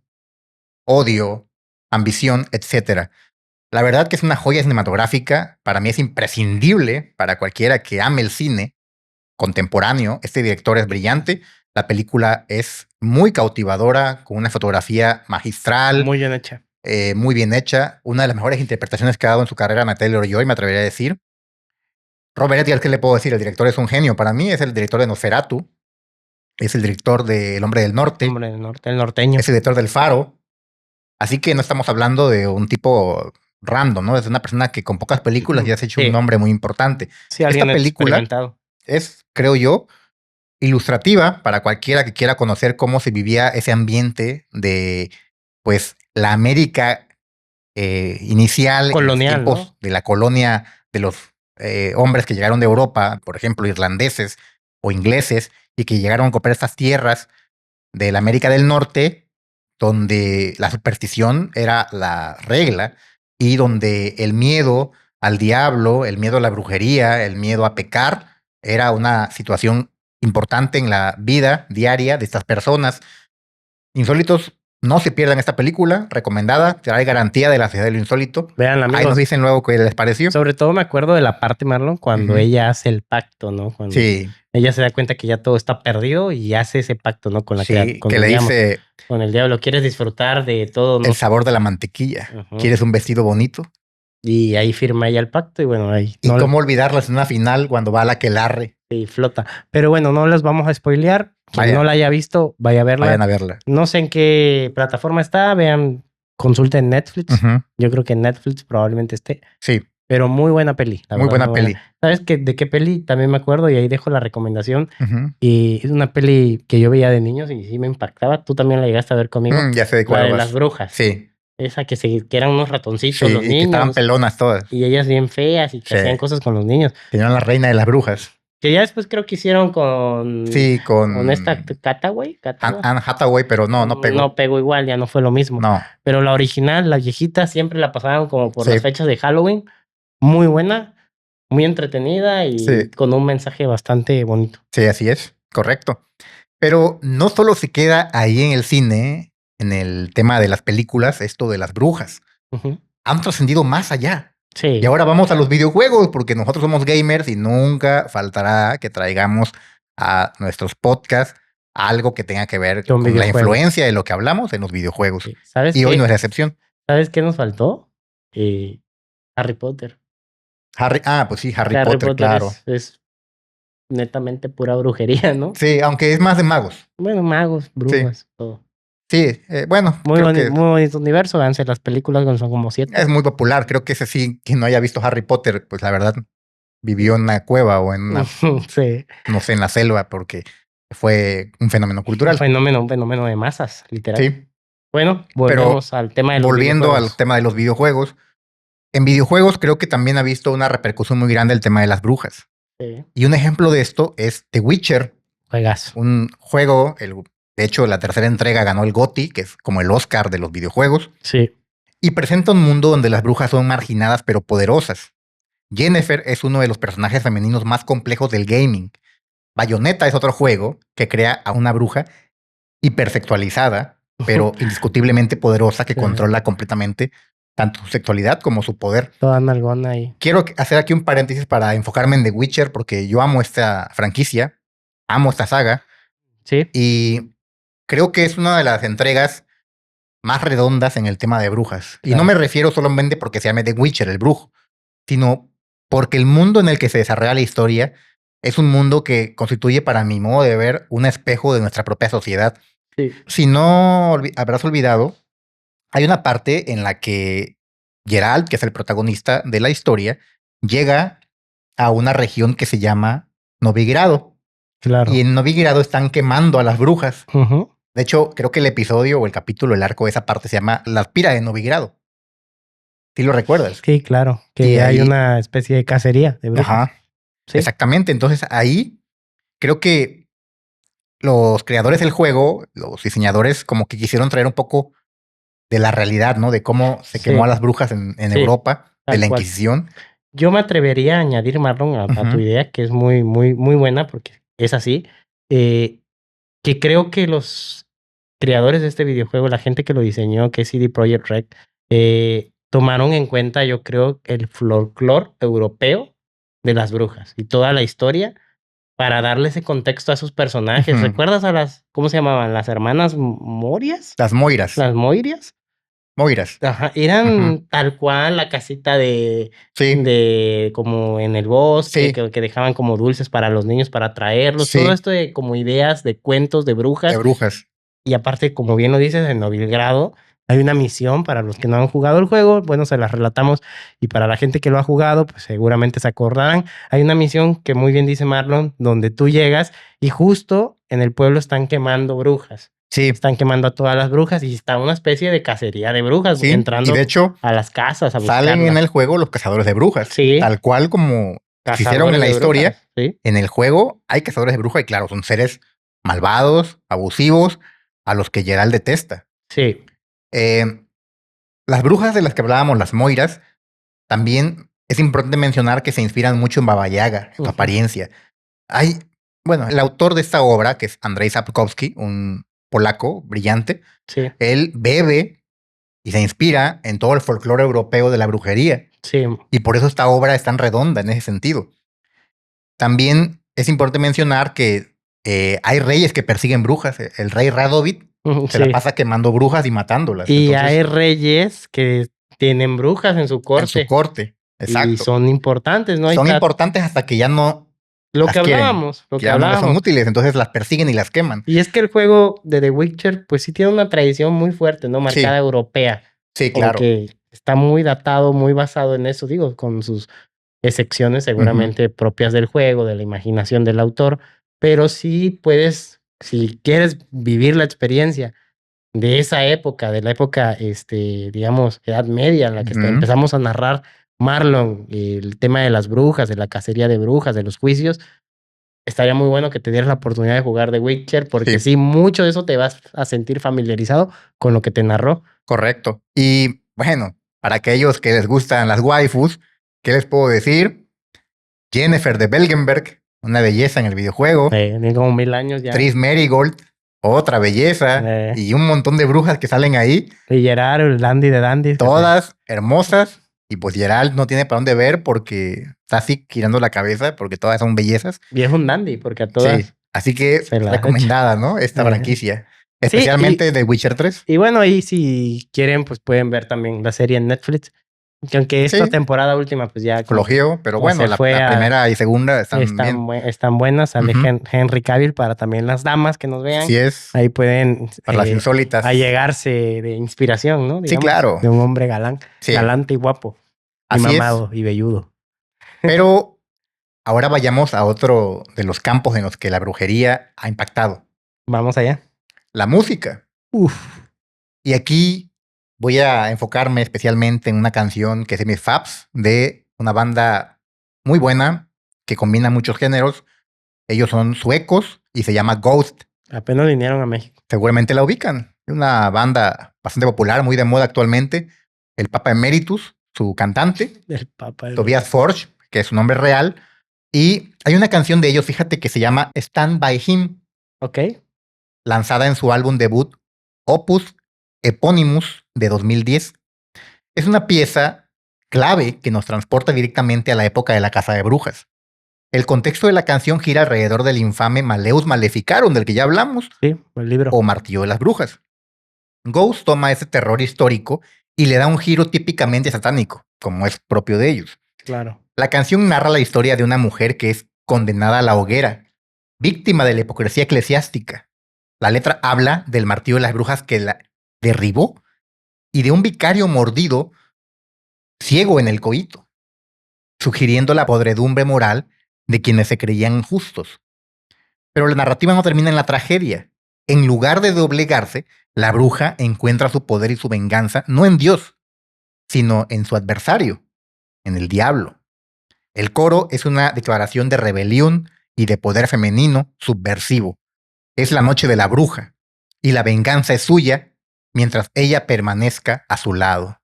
odio, ambición, etc. La verdad que es una joya cinematográfica. Para mí es imprescindible para cualquiera que ame el cine contemporáneo. Este director es brillante. La película es muy cautivadora, con una fotografía magistral, Muy bien hecha. muy bien hecha. Una de las mejores interpretaciones que ha dado en su carrera Anna Taylor-Joy, me atrevería a decir. Robert Edgers, ¿qué le puedo decir? El director es un genio. Para mí es el director de Nosferatu. Es el director de El Hombre del Norte. Hombre del norte, el norteño. Es el director del Faro. Así que no estamos hablando de un tipo random, ¿no? Es una persona que con pocas películas ya se ha hecho Sí. un nombre muy importante. Sí, alguien película experimentado. Es, creo yo, ilustrativa para cualquiera que quiera conocer cómo se vivía ese ambiente de, pues, la América inicial, Colonial, en los tiempos ¿no? de la colonia de los hombres que llegaron de Europa, por ejemplo, irlandeses o ingleses, y que llegaron a ocupar estas tierras de la América del Norte, donde la superstición era la regla y donde el miedo al diablo, el miedo a la brujería, el miedo a pecar, era una situación importante en la vida diaria de estas personas. Insólitos, No se pierdan esta película, recomendada, trae garantía de la Sociedad de lo Insólito. Vean, Ahí nos amigos. dicen luego qué les pareció. Sobre todo me acuerdo de la parte, Marlon, cuando Ujú. ella hace el pacto, ¿no? Cuando Sí, ella se da cuenta que ya todo está perdido y hace ese pacto, ¿no? Con la sí, con que el le diablo. dice Con el diablo. ¿Quieres disfrutar de todo? No el sé. sabor de la mantequilla. Ujú. ¿Quieres un vestido bonito? Y ahí firma ella el pacto y bueno, ahí Y no cómo olvidarlas en una final cuando va a la aquelarre. y flota. Pero bueno, no les vamos a spoilear. Quien Vaya. no la haya visto, vaya a verla. Vayan a verla. No sé en qué plataforma está, vean, consulten Netflix. Ujú. Yo creo que en Netflix probablemente esté. Sí, Pero muy buena peli. La muy verdad, buena peli. ¿Sabes de qué peli? También me acuerdo y ahí dejo la recomendación. Ujú. Y es una peli que yo veía de niños y sí me impactaba. Tú también la llegaste a ver conmigo. Ya sé de La cuál de vas. las brujas. Sí, Esa que eran unos ratoncitos sí, los y que estaban niños. pelonas todas. Y ellas bien feas y que Sí. hacían cosas con los niños. Tenían la reina de las brujas. Que ya después creo que hicieron con... Sí, Con esta con Cataway. Anne Hathaway, pero no pegó. No pegó igual, ya no fue lo mismo. No, Pero la original, la viejita, siempre la pasaban como por Sí. las fechas de Halloween. Muy buena, muy entretenida y Sí. con un mensaje bastante bonito. sí, así es, correcto. Pero no solo se queda ahí en el cine, en el tema de las películas, esto de las brujas. Ujú. Han trascendido más allá. Sí. Y ahora vamos a los videojuegos, porque nosotros somos gamers y nunca faltará que traigamos a nuestros podcasts algo que tenga que ver Con con la videojuegos. influencia de lo que hablamos en los videojuegos. Sí. ¿Sabes Y hoy qué? no es la excepción. ¿Sabes qué nos faltó? Harry Potter. Pues sí, Harry Potter, claro. es netamente pura brujería, ¿no? Sí, aunque es más de magos. Bueno, magos, brujas, todo. Sí, bueno, Muy, creo que muy bonito universo. Véanse las películas, son como 7. es muy popular. Creo que ese sí, quien no haya visto Harry Potter, pues la verdad vivió en una cueva o en una, Sí. no sé, en la selva, porque fue un fenómeno cultural. Un fenómeno de masas, literal. Sí, Bueno, volvemos al tema de los volviendo videojuegos. al tema de los videojuegos. En videojuegos creo que también ha visto una repercusión muy grande el tema de las brujas. Sí. Y un ejemplo de esto es The Witcher, Juegazo. un juego, de hecho la tercera entrega ganó el GOTY, que es como el Oscar de los videojuegos, Sí. y presenta un mundo donde las brujas son marginadas pero poderosas. Yennefer es uno de los personajes femeninos más complejos del gaming. Bayonetta es otro juego que crea a una bruja hipersexualizada, pero indiscutiblemente poderosa, que Sí. controla completamente tanto su sexualidad como su poder. Toda nalgona ahí. Quiero hacer aquí un paréntesis para enfocarme en The Witcher, porque yo amo esta franquicia, amo esta saga, Sí. y creo que es una de las entregas más redondas en el tema de brujas. Y Claro. no me refiero solamente porque se llame The Witcher, el brujo, sino porque el mundo en el que se desarrolla la historia es un mundo que constituye, para mi modo de ver, un espejo de nuestra propia sociedad. Sí. Si no habrás olvidado, hay una parte en la que Geralt, que es el protagonista de la historia, llega a una región que se llama Novigrado. Claro. Y en Novigrado están quemando a las brujas. Ujú. De hecho, creo que el episodio o el capítulo, el arco de esa parte se llama Las Piras de Novigrado. ¿Sí lo recuerdas? Sí, claro. Que Y hay ahí- una especie de cacería de brujas. Ajá. Sí. Exactamente. Entonces ahí creo que los creadores del juego, los diseñadores, como que quisieron traer un poco de la realidad, ¿no? De cómo se quemó Sí. a las brujas en Sí, Europa, de tal la cual. Inquisición. Yo me atrevería a añadir, Marlon, a tu Ujú. idea, que es muy, muy, muy buena, porque es así, que creo que los creadores de este videojuego, la gente que lo diseñó, que es CD Projekt Red, tomaron en cuenta, yo creo, el folclore europeo de las brujas y toda la historia para darle ese contexto a esos personajes. Ujú. ¿Recuerdas a ¿cómo se llamaban? ¿Las hermanas Morias? Las Moiras. ¿Las Moirias? Moiras. Ajá, eran Ujú. tal cual la casita Sí. de como en el bosque, Sí. que dejaban como dulces para los niños para traerlos, Sí. todo esto de como ideas de cuentos de brujas. De brujas. Y aparte, como bien lo dices, en Novigrado hay una misión para los que no han jugado el juego, bueno, se las relatamos, y para la gente que lo ha jugado, pues seguramente se acordarán. Hay una misión que muy bien dice Marlon, donde tú llegas y justo en el pueblo están quemando brujas. Sí. Están quemando a todas las brujas y está una especie de cacería de brujas Sí. entrando Y de hecho, a las casas a salen en buscarlas. el juego los cazadores de brujas. Sí. Tal cual como hicieron en la Cazadores de historia. brujas, sí. En el juego hay cazadores de brujas y claro, son seres malvados, abusivos, a los que Geralt detesta. Sí. Las brujas de las que hablábamos, las Moiras, también es importante mencionar que se inspiran mucho en Baba Yaga, en su Ujú. apariencia. El autor de esta obra, que es Andrei Sapkowski, un polaco, brillante, Sí, él bebe y se inspira en todo el folclore europeo de la brujería. sí. Y por eso esta obra es tan redonda en ese sentido. También es importante mencionar que hay reyes que persiguen brujas. El rey Radovid se la Sí. pasa quemando brujas y matándolas. Y Entonces, hay reyes que tienen brujas en su en su corte corte. y Exacto. son importantes, ¿no? Ahí Son está importantes hasta que ya no lo las que quieren. hablábamos, lo que Ya no les son hablábamos. útiles, entonces las persiguen y las queman. Y es que el juego de The Witcher, pues sí tiene una tradición muy fuerte, ¿no? Marcada Sí. europea. Sí, Como claro. que está muy datado, muy basado en eso, digo, con sus excepciones seguramente propias del juego, de la imaginación del autor, pero sí puedes, si quieres vivir la experiencia de esa época, de la época, digamos, Edad Media, en la que Ujú. empezamos a narrar Marlon, el tema de las brujas, de la cacería de brujas, de los juicios, estaría muy bueno que te dieras la oportunidad de jugar The Witcher, porque Sí. sí, mucho de eso te vas a sentir familiarizado con lo que te narró. Correcto. Y bueno, para aquellos que les gustan las waifus, ¿qué les puedo decir? Jennifer de Belgenberg, una belleza en el videojuego. Tiene como 1000 años ya. Tris Merigold, otra belleza. Eh. Y un montón de brujas que salen ahí. Y Gerard, el dandy de dandy. Todas hermosas. Y pues Geralt no tiene para dónde ver porque está así girando la cabeza porque todas son bellezas. Y es un dandy, porque a todas. Sí. Así que se la recomendada, ¿no? Esta franquicia. Sí, Especialmente de Witcher 3. Y bueno, ahí si quieren, pues pueden ver también la serie en Netflix. Que aunque esta Sí. temporada última, pues ya. Flojeo, pero como bueno, se la fue a- primera y segunda están bien. están buenas. Sale Ujú. Henry Cavill para también las damas que nos vean. Así es. Ahí pueden Para las insólitas. allegarse de inspiración, ¿no? Sí, claro. De un hombre galán, Sí. galante y guapo. Y Así es. mamado y velludo. Pero ahora vayamos a otro de los campos en los que la brujería ha impactado. Vamos allá. La música. Uf. Y aquí voy a enfocarme especialmente en una canción que es de mis faves, de una banda muy buena que combina muchos géneros. Ellos son suecos y se llama Ghost. Apenas vinieron a México. Seguramente la ubican. Es una banda bastante popular, muy de moda actualmente. El Papa Emeritus, su cantante. El Papa. Tobias Forge, que es su nombre real. Y hay una canción de ellos, fíjate, que se llama Stand By Him, Ok. lanzada en su álbum debut Opus Eponymous de 2010. Es una pieza clave que nos transporta directamente a la época de la Casa de Brujas. El contexto de la canción gira alrededor del infame Maleus Maleficarum, del que ya hablamos, Sí, el libro. o Martillo de las Brujas. Ghost toma ese terror histórico y le da un giro típicamente satánico, como es propio de ellos. Claro. La canción narra la historia de una mujer que es condenada a la hoguera, víctima de la hipocresía eclesiástica. La letra habla del martillo de las brujas que la derribó y de un vicario mordido ciego en el coito, sugiriendo la podredumbre moral de quienes se creían justos. Pero la narrativa no termina en la tragedia. En lugar de doblegarse, la bruja encuentra su poder y su venganza no en Dios, sino en su adversario, en el diablo. El coro es una declaración de rebelión y de poder femenino subversivo. Es la noche de la bruja, y la venganza es suya mientras ella permanezca a su lado.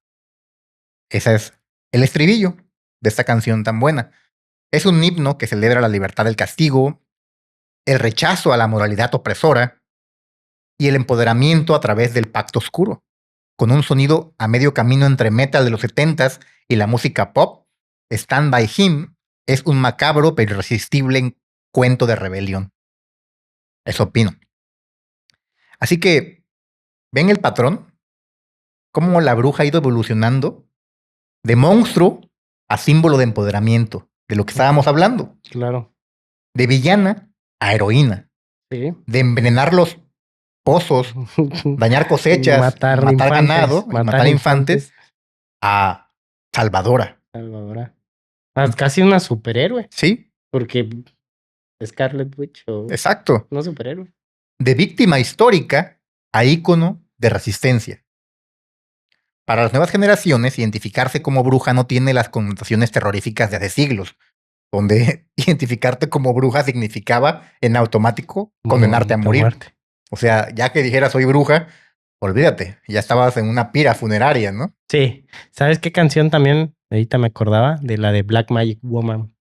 Ese es el estribillo de esta canción tan buena. Es un himno que celebra la libertad del castigo, el rechazo a la moralidad opresora y el empoderamiento a través del pacto oscuro. Con un sonido a medio camino entre metal de los 70s y la música pop, Stand By Him es un macabro pero irresistible cuento de rebelión. Eso opino. Así que, ¿ven el patrón? Cómo la bruja ha ido evolucionando de monstruo a símbolo de empoderamiento, de lo que estábamos hablando. Claro. De villana a heroína. Sí. De envenenar los pozos, dañar cosechas, matar ganado, matar infantes, a salvadora. Salvadora. Casi una superhéroe. Sí, Porque Scarlet Witch o exacto. no superhéroe. De víctima histórica a ícono de resistencia. Para las nuevas generaciones, identificarse como bruja no tiene las connotaciones terroríficas de hace siglos, donde identificarte como bruja significaba en automático condenarte a morir. Muerte. O sea, ya que dijeras soy bruja, olvídate, ya estabas en una pira funeraria, ¿no? Sí. ¿Sabes qué canción también? Ahorita me acordaba de la de Black Magic Woman.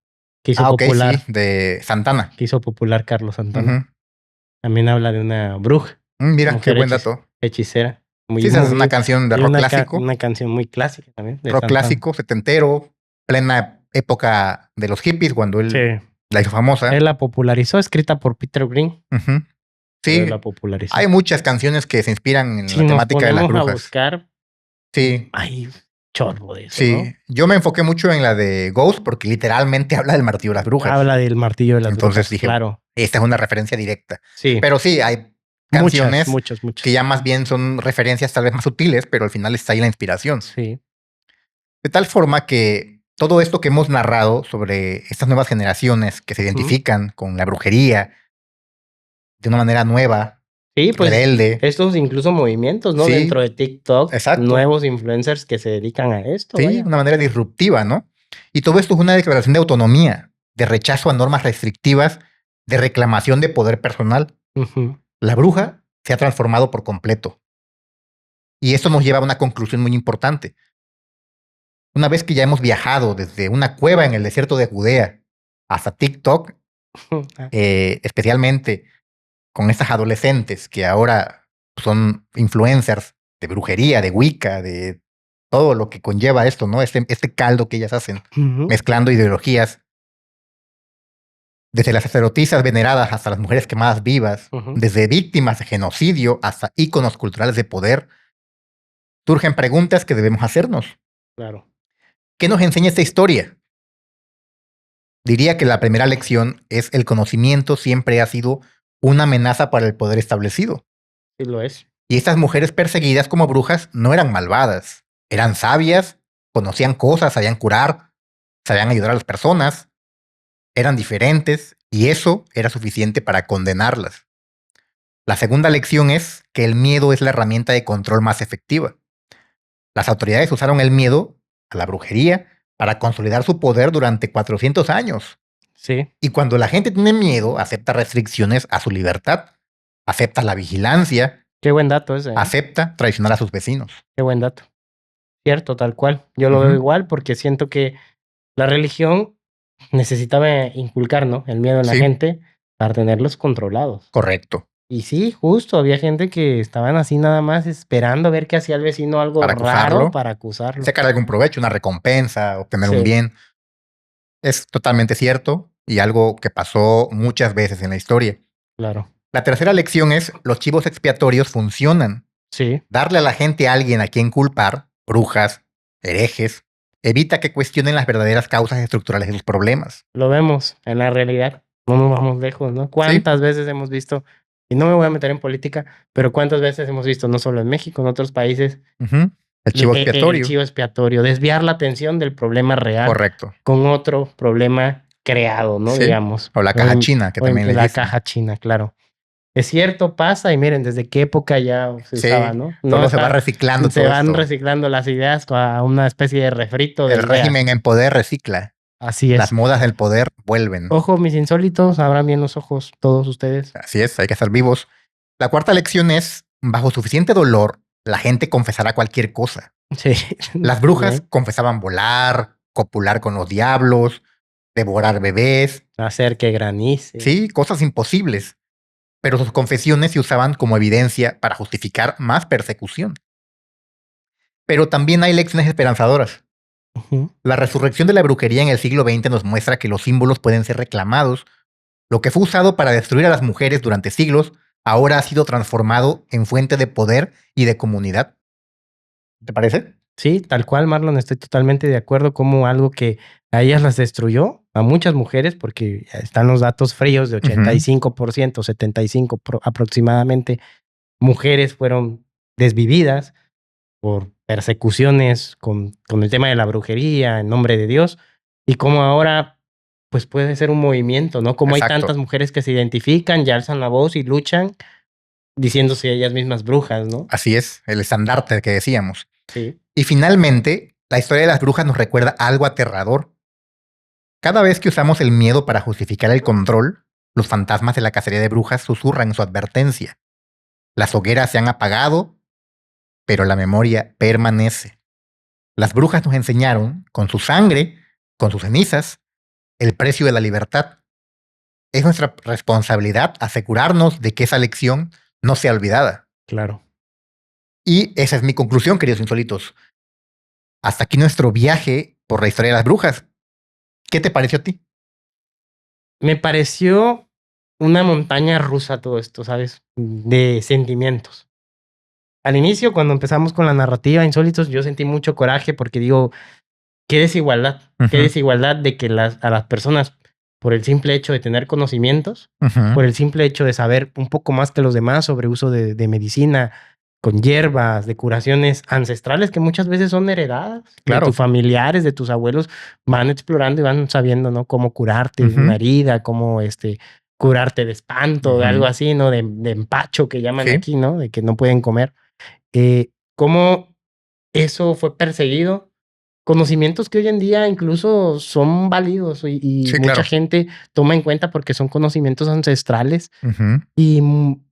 Que hizo popular. Sí, de Santana. Que hizo popular Carlos Santana. Ujú. También habla de una bruja. Mira, qué Mujer buen dato. hechicera. Muy, Sí, esa es muy- una canción de y rock clásico. una canción muy clásica también. De Rock Santana. clásico, setentero, plena época de los hippies, cuando él Sí. la hizo famosa. Él la popularizó, escrita por Peter Green. Ujú. Pero él Sí, la popularizó. hay muchas canciones que se inspiran en Si la nos temática de las ponemos a brujas. buscar, Sí, hay chorro de eso, sí. Yo me enfoqué mucho en la de Ghost porque literalmente habla del martillo de las ¿no? brujas. Habla del martillo de las Entonces brujas, dije, claro. esta es una referencia directa. Sí, Pero sí, hay canciones muchas. que ya más bien son referencias tal vez más sutiles, pero al final está ahí la inspiración. Sí. De tal forma que todo esto que hemos narrado sobre estas nuevas generaciones que se identifican con la brujería de una manera nueva, Sí, pues rebelde. estos incluso movimientos, ¿no? Sí, Dentro de TikTok, exacto. nuevos influencers que se dedican a esto. Sí, Vaya. una manera disruptiva, ¿no? Y todo esto es una declaración de autonomía, de rechazo a normas restrictivas, de reclamación de poder personal. Ujú. La bruja se ha transformado por completo. Y esto nos lleva a una conclusión muy importante. Una vez que ya hemos viajado desde una cueva en el desierto de Judea hasta TikTok, especialmente con estas adolescentes que ahora son influencers de brujería, de Wicca, de todo lo que conlleva esto, ¿no? Este caldo que ellas hacen, Ujú. mezclando ideologías, desde las sacerdotisas veneradas hasta las mujeres quemadas vivas, Ujú. desde víctimas de genocidio hasta íconos culturales de poder, surgen preguntas que debemos hacernos. Claro. ¿Qué nos enseña esta historia? Diría que la primera lección es el conocimiento siempre ha sido una amenaza para el poder establecido. Sí lo es. Y estas mujeres perseguidas como brujas no eran malvadas, eran sabias, conocían cosas, sabían curar, sabían ayudar a las personas, eran diferentes y eso era suficiente para condenarlas. La segunda lección es que el miedo es la herramienta de control más efectiva. Las autoridades usaron el miedo a la brujería para consolidar su poder durante 400 años. Sí. Y cuando la gente tiene miedo, acepta restricciones a su libertad, acepta la vigilancia, Qué buen dato ese. acepta traicionar a sus vecinos. Qué buen dato. Cierto, tal cual. Yo lo veo igual porque siento que la religión necesitaba inculcar, ¿no? El miedo en la Sí. gente para tenerlos controlados. Correcto. Y sí, justo, había gente que estaban así nada más esperando a ver que hacía el vecino algo Para raro acusarlo. para acusarlo. Sacar algún provecho, una recompensa, obtener Sí. un bien. Es totalmente cierto y algo que pasó muchas veces en la historia. Claro. La tercera lección es, los chivos expiatorios funcionan. Sí. Darle a la gente a alguien a quien culpar, brujas, herejes, evita que cuestionen las verdaderas causas estructurales de sus problemas. Lo vemos en la realidad. No nos vamos lejos, ¿no? ¿Cuántas veces hemos visto, y no me voy a meter en política, pero cuántas veces hemos visto, no solo en México, en otros países, Ujú. El chivo expiatorio. el chivo expiatorio, desviar la atención del problema real Correcto. con otro problema creado, ¿no? Sí. Digamos. O la caja china, que también le la dicen. caja china, claro. Es cierto, pasa, y miren, desde qué época ya se Sí, usaba, ¿no? todo se está- va reciclando. Se todo van esto. reciclando las ideas a una especie de refrito de El ideas. régimen en poder recicla. Así es. Las modas del poder vuelven. Ojo, mis insólitos, abran bien los ojos todos ustedes. Así es, hay que estar vivos. La cuarta lección es, bajo suficiente dolor, la gente confesará cualquier cosa. Sí. Las brujas Bien. confesaban volar, copular con los diablos, devorar bebés, Hacer que granice. sí, cosas imposibles. Pero sus confesiones se usaban como evidencia para justificar más persecución. Pero también hay lecciones esperanzadoras. Ujú. La resurrección de la brujería en el siglo XX nos muestra que los símbolos pueden ser reclamados. Lo que fue usado para destruir a las mujeres durante siglos ahora ha sido transformado en fuente de poder y de comunidad. ¿Te parece? Sí, tal cual, Marlon, estoy totalmente de acuerdo como algo que a ellas las destruyó, a muchas mujeres, porque están los datos fríos de 85%, 75% aproximadamente, mujeres fueron desvividas por persecuciones con el tema de la brujería en nombre de Dios, y como ahora pues puede ser un movimiento, ¿no? Como hay Exacto. tantas mujeres que se identifican y alzan la voz y luchan diciéndose ellas mismas brujas, ¿no? Así es, el estandarte que decíamos. Sí. Y finalmente, la historia de las brujas nos recuerda algo aterrador. Cada vez que usamos el miedo para justificar el control, los fantasmas de la cacería de brujas susurran su advertencia. Las hogueras se han apagado, pero la memoria permanece. Las brujas nos enseñaron, con su sangre, con sus cenizas, el precio de la libertad. Es nuestra responsabilidad asegurarnos de que esa lección no sea olvidada. Claro. Y esa es mi conclusión, queridos insólitos. Hasta aquí nuestro viaje por la historia de las brujas. ¿Qué te pareció a ti? Me pareció una montaña rusa todo esto, ¿sabes? De sentimientos. Al inicio, cuando empezamos con la narrativa Insólitos, yo sentí mucho coraje porque digo, qué desigualdad de que a las personas, por el simple hecho de tener conocimientos, por el simple hecho de saber un poco más que los demás sobre uso de medicina, con hierbas, de curaciones ancestrales que muchas veces son heredadas Claro. de tus familiares, de tus abuelos, van explorando y van sabiendo, ¿no? Cómo curarte una herida, cómo curarte de espanto, de algo así, ¿no? De empacho que llaman Sí. aquí, ¿no? De que no pueden comer. Cómo eso fue perseguido. Conocimientos que hoy en día incluso son válidos y Sí, mucha claro. gente toma en cuenta porque son conocimientos ancestrales Ujú. y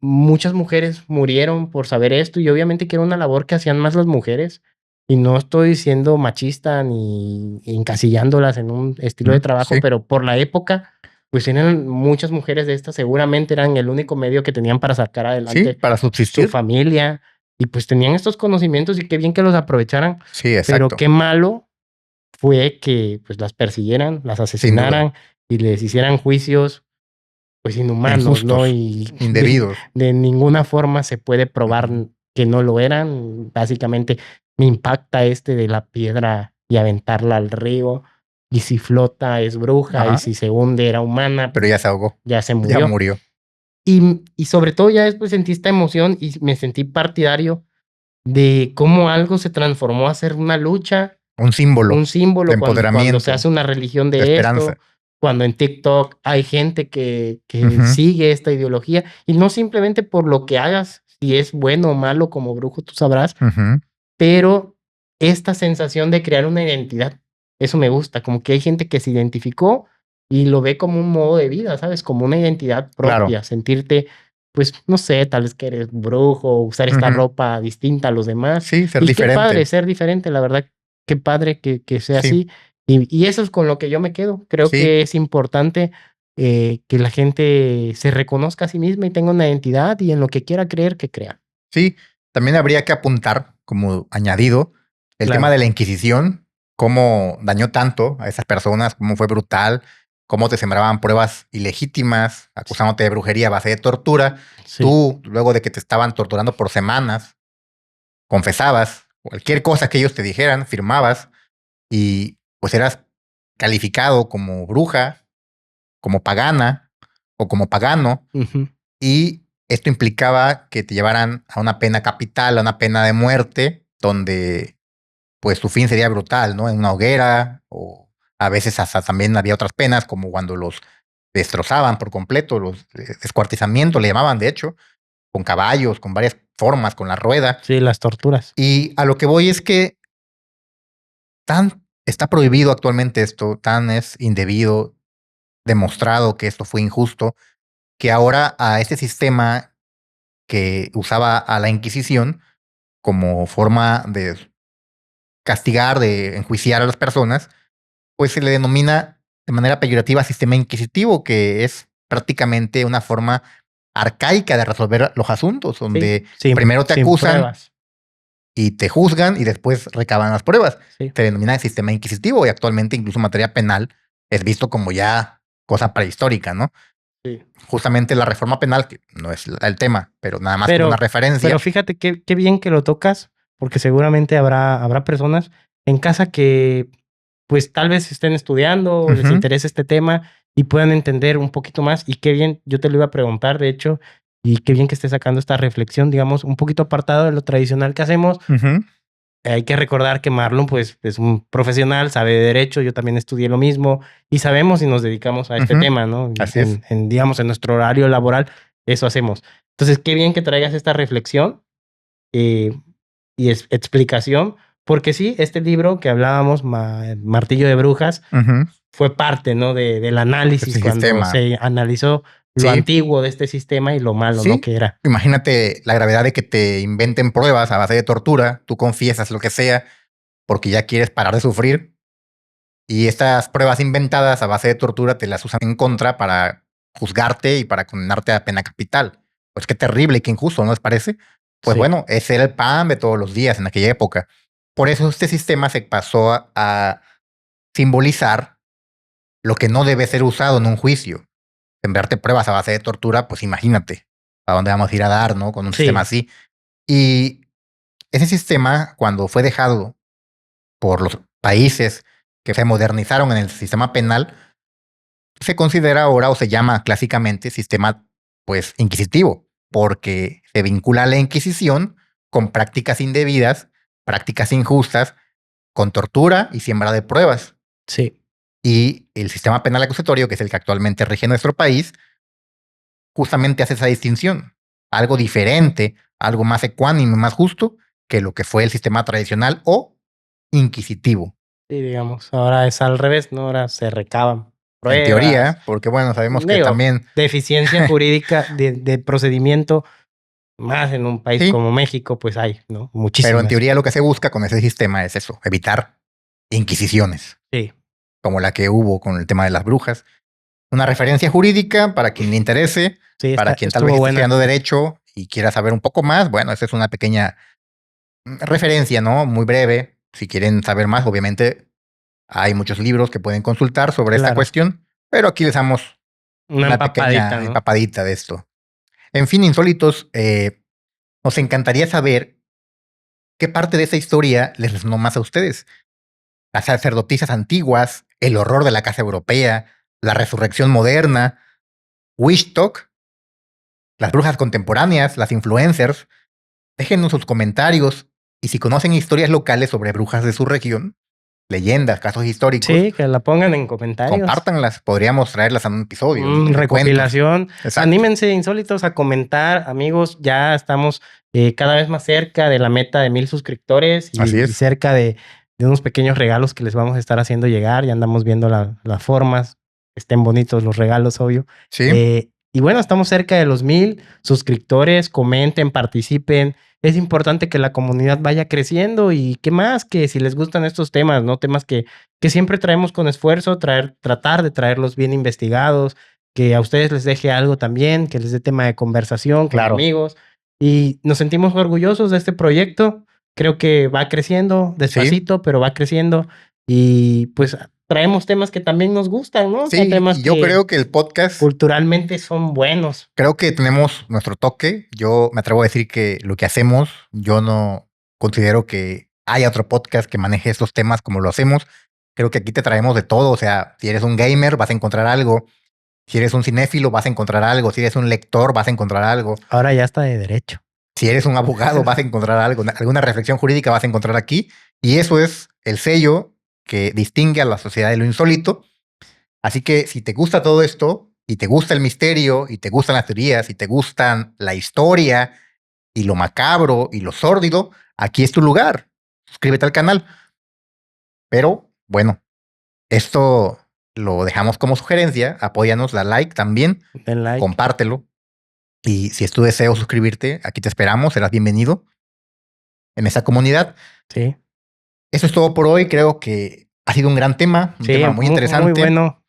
muchas mujeres murieron por saber esto y obviamente que era una labor que hacían más las mujeres y no estoy siendo machista ni encasillándolas en un estilo de trabajo, Sí. pero por la época pues eran muchas mujeres de estas seguramente eran el único medio que tenían para sacar Sí, adelante para su subsistir. familia y pues tenían estos conocimientos y qué bien que los aprovecharan, Sí, pero exacto. qué malo fue que pues las persiguieran, las asesinaran y les hicieran juicios pues inhumanos, ¿no? Injustos, Y indebidos. de ninguna forma se puede probar que no lo eran. Básicamente me impacta de la piedra y aventarla al río. Y si flota es bruja Ajá. y si se hunde era humana, Pero ya se ahogó. ya se Ya murió. murió. Y sobre todo ya después sentí esta emoción y me sentí partidario de cómo algo se transformó a ser una lucha, Un símbolo un símbolo de cuando empoderamiento, se hace una religión de de esperanza. esto, cuando en TikTok hay gente que Ujú. sigue esta ideología y no simplemente por lo que hagas, si es bueno o malo como brujo, tú sabrás, Ujú. pero esta sensación de crear una identidad, eso me gusta, como que hay gente que se identificó y lo ve como un modo de vida, ¿sabes? Como una identidad Claro. propia, sentirte, pues, no sé, tal vez que eres brujo, usar esta Ujú. ropa distinta a los demás. Sí, ser Y qué diferente. padre ser diferente, la verdad, qué padre que sea Sí. así. Y eso es con lo que yo me quedo. Creo Sí. que es importante que la gente se reconozca a sí misma y tenga una identidad y en lo que quiera creer, que crea. Sí, también habría que apuntar como añadido el Claro. tema de la Inquisición, cómo dañó tanto a esas personas, cómo fue brutal, cómo te sembraban pruebas ilegítimas, acusándote de brujería a base de tortura. Sí. Tú, luego de que te estaban torturando por semanas, confesabas cualquier cosa que ellos te dijeran, firmabas y pues eras calificado como bruja, como pagana o como pagano. Ujú. Y esto implicaba que te llevaran a una pena capital, a una pena de muerte, donde pues tu fin sería brutal, ¿no? En una hoguera, o a veces hasta también había otras penas, como cuando los destrozaban por completo, los descuartizamientos le llamaban, de hecho, con caballos, con varias formas, con la rueda. Sí, las torturas. Y a lo que voy es que tan está prohibido actualmente esto, tan es indebido, demostrado que esto fue injusto, que ahora a este sistema que usaba a la Inquisición como forma de castigar, de enjuiciar a las personas, pues se le denomina de manera peyorativa sistema inquisitivo, que es prácticamente una forma arcaica de resolver los asuntos, donde primero te acusan pruebas. y te juzgan y después recaban las pruebas. Sí. Se denomina sistema inquisitivo y actualmente incluso en materia penal es visto como ya cosa prehistórica, ¿no? Sí. Justamente la reforma penal, que no es el tema, pero nada más como una referencia. Pero fíjate qué bien que lo tocas, porque seguramente habrá personas en casa que pues tal vez estén estudiando o les interese este tema y puedan entender un poquito más. Y qué bien, yo te lo iba a preguntar, de hecho, y qué bien que estés sacando esta reflexión, digamos, un poquito apartado de lo tradicional que hacemos. Hay que recordar que Marlon, pues, es un profesional, sabe de derecho, yo también estudié lo mismo y sabemos y nos dedicamos a este tema, ¿no? Así es. Digamos, en nuestro horario laboral, eso hacemos. Entonces, qué bien que traigas esta reflexión y explicación, porque sí, este libro que hablábamos, Martillo de Brujas, fue parte, ¿no? Del análisis Este cuando sistema. se analizó lo Sí. antiguo de este sistema y lo malo, Sí. ¿no? Que era. Imagínate la gravedad de que te inventen pruebas a base de tortura, tú confiesas lo que sea porque ya quieres parar de sufrir y estas pruebas inventadas a base de tortura te las usan en contra para juzgarte y para condenarte a pena capital pues qué terrible y qué injusto, ¿no les parece? Pues Sí. bueno, ese era el pan de todos los días en aquella época. Por eso este sistema se pasó a simbolizar lo que no debe ser usado en un juicio. Enviarte pruebas a base de tortura, pues imagínate a dónde vamos a ir a dar, ¿no? Con un sistema Sí. así. Y ese sistema, cuando fue dejado por los países que se modernizaron en el sistema penal, se considera ahora o se llama clásicamente sistema, pues, inquisitivo, porque se vincula a la Inquisición con prácticas indebidas, prácticas injustas, con tortura y siembra de pruebas. Sí. Y el sistema penal acusatorio, que es el que actualmente rige nuestro país, justamente hace esa distinción. Algo diferente, algo más ecuánime, más justo que lo que fue el sistema tradicional o inquisitivo. Sí, digamos, ahora es al revés, ¿no? Ahora se recaban En pruebas. teoría, porque bueno, sabemos que Digo, también deficiencia jurídica de procedimiento, más en un país sí, como México, pues hay, ¿no? pero en Muchísimas. teoría lo que se busca con ese sistema es eso, evitar inquisiciones, Sí, como la que hubo con el tema de las brujas. Una referencia jurídica para quien le interese, sí, para quien tal estuvo vez esté buena. estudiando derecho y quiera saber un poco más. Bueno, esa es una pequeña referencia, ¿no? Muy breve. Si quieren saber más, obviamente hay muchos libros que pueden consultar sobre esta Claro. cuestión, pero aquí les damos Una empapadita, pequeña ¿no? empapadita de esto. En fin, insólitos, nos encantaría saber qué parte de esa historia les resonó más a ustedes. Las sacerdotisas antiguas, el horror de la casa europea, la resurrección moderna, Witch Talk, las brujas contemporáneas, las influencers. Déjenos sus comentarios y si conocen historias locales sobre brujas de su región, leyendas, casos históricos, Sí, que la pongan en comentarios. compártanlas. Podríamos traerlas a un episodio. ¿no? De Recopilación. cuentos. Exacto. Anímense, insólitos, a comentar. Amigos, ya estamos cada vez más cerca de la meta de 1000 suscriptores Así y es. cerca de unos pequeños regalos que les vamos a estar haciendo llegar. Ya andamos viendo las formas, que estén bonitos los regalos, obvio. Sí. Y bueno, estamos cerca de los 1000 suscriptores. Comenten, participen. Es importante que la comunidad vaya creciendo y qué más que si les gustan estos temas, ¿no? Temas que siempre traemos con esfuerzo, tratar de traerlos bien investigados, que a ustedes les deje algo también, que les dé tema de conversación con Claro. amigos. Y nos sentimos orgullosos de este proyecto. Creo que va creciendo despacito, pero va creciendo. Y pues traemos temas que también nos gustan, ¿no? Sí, Son temas y yo que creo que el podcast, culturalmente son buenos. creo que tenemos nuestro toque. Yo me atrevo a decir que lo que hacemos, yo no considero que haya otro podcast que maneje estos temas como lo hacemos. Creo que aquí te traemos de todo. O sea, si eres un gamer, vas a encontrar algo. Si eres un cinéfilo, vas a encontrar algo. Si eres un lector, vas a encontrar algo. Ahora ya está de derecho. Si eres un abogado, vas a encontrar algo. Alguna reflexión jurídica vas a encontrar aquí. Y eso es el sello que distingue a la sociedad de lo insólito. Así que si te gusta todo esto, y te gusta el misterio, y te gustan las teorías, y te gustan la historia, y lo macabro, y lo sórdido, aquí es tu lugar. Suscríbete al canal. Pero, bueno, esto lo dejamos como sugerencia. Apóyanos, da like también. Den like. Compártelo. Y si es tu deseo suscribirte, aquí te esperamos. Serás bienvenido en esa comunidad. Sí. Eso es todo por hoy. Creo que ha sido un gran tema. Un tema muy interesante. Muy bueno.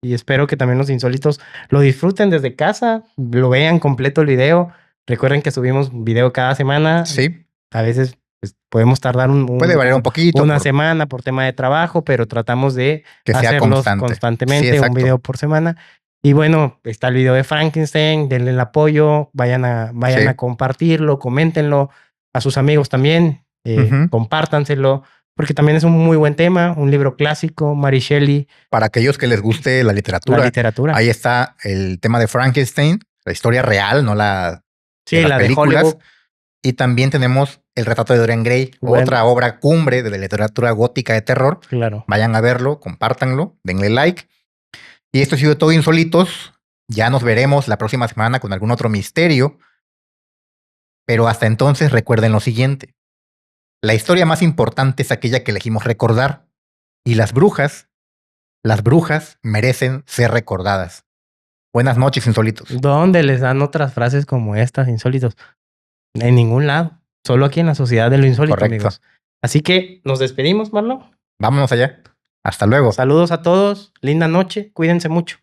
Y espero que también los insólitos lo disfruten desde casa, lo vean completo el video. Recuerden que subimos video cada semana. Sí. A veces pues, podemos tardar puede variar un poquito. Una semana por tema de trabajo, pero tratamos de que sea hacerlos constantemente, sí, un video por semana. Y bueno, está el video de Frankenstein, denle el apoyo, vayan a compartirlo, coméntenlo a sus amigos también, compártanselo, porque también es un muy buen tema, un libro clásico, Mary Shelley. Para aquellos que les guste la literatura. Ahí está el tema de Frankenstein, la historia real, no la de las películas. De Hollywood. Y también tenemos El retrato de Dorian Gray, otra obra cumbre de la literatura gótica de terror. Claro. Vayan a verlo, compártanlo, denle like. Y esto ha sido todo, insólitos. Ya nos veremos la próxima semana con algún otro misterio. Pero hasta entonces recuerden lo siguiente. La historia más importante es aquella que elegimos recordar. Y las brujas merecen ser recordadas. Buenas noches, insólitos. ¿Dónde les dan otras frases como estas, insólitos? En ningún lado. Solo aquí en la Sociedad de lo Insólito, correcto, amigos. Así que nos despedimos, Marlon. Vámonos allá. Hasta luego. Saludos a todos. Linda noche. Cuídense mucho.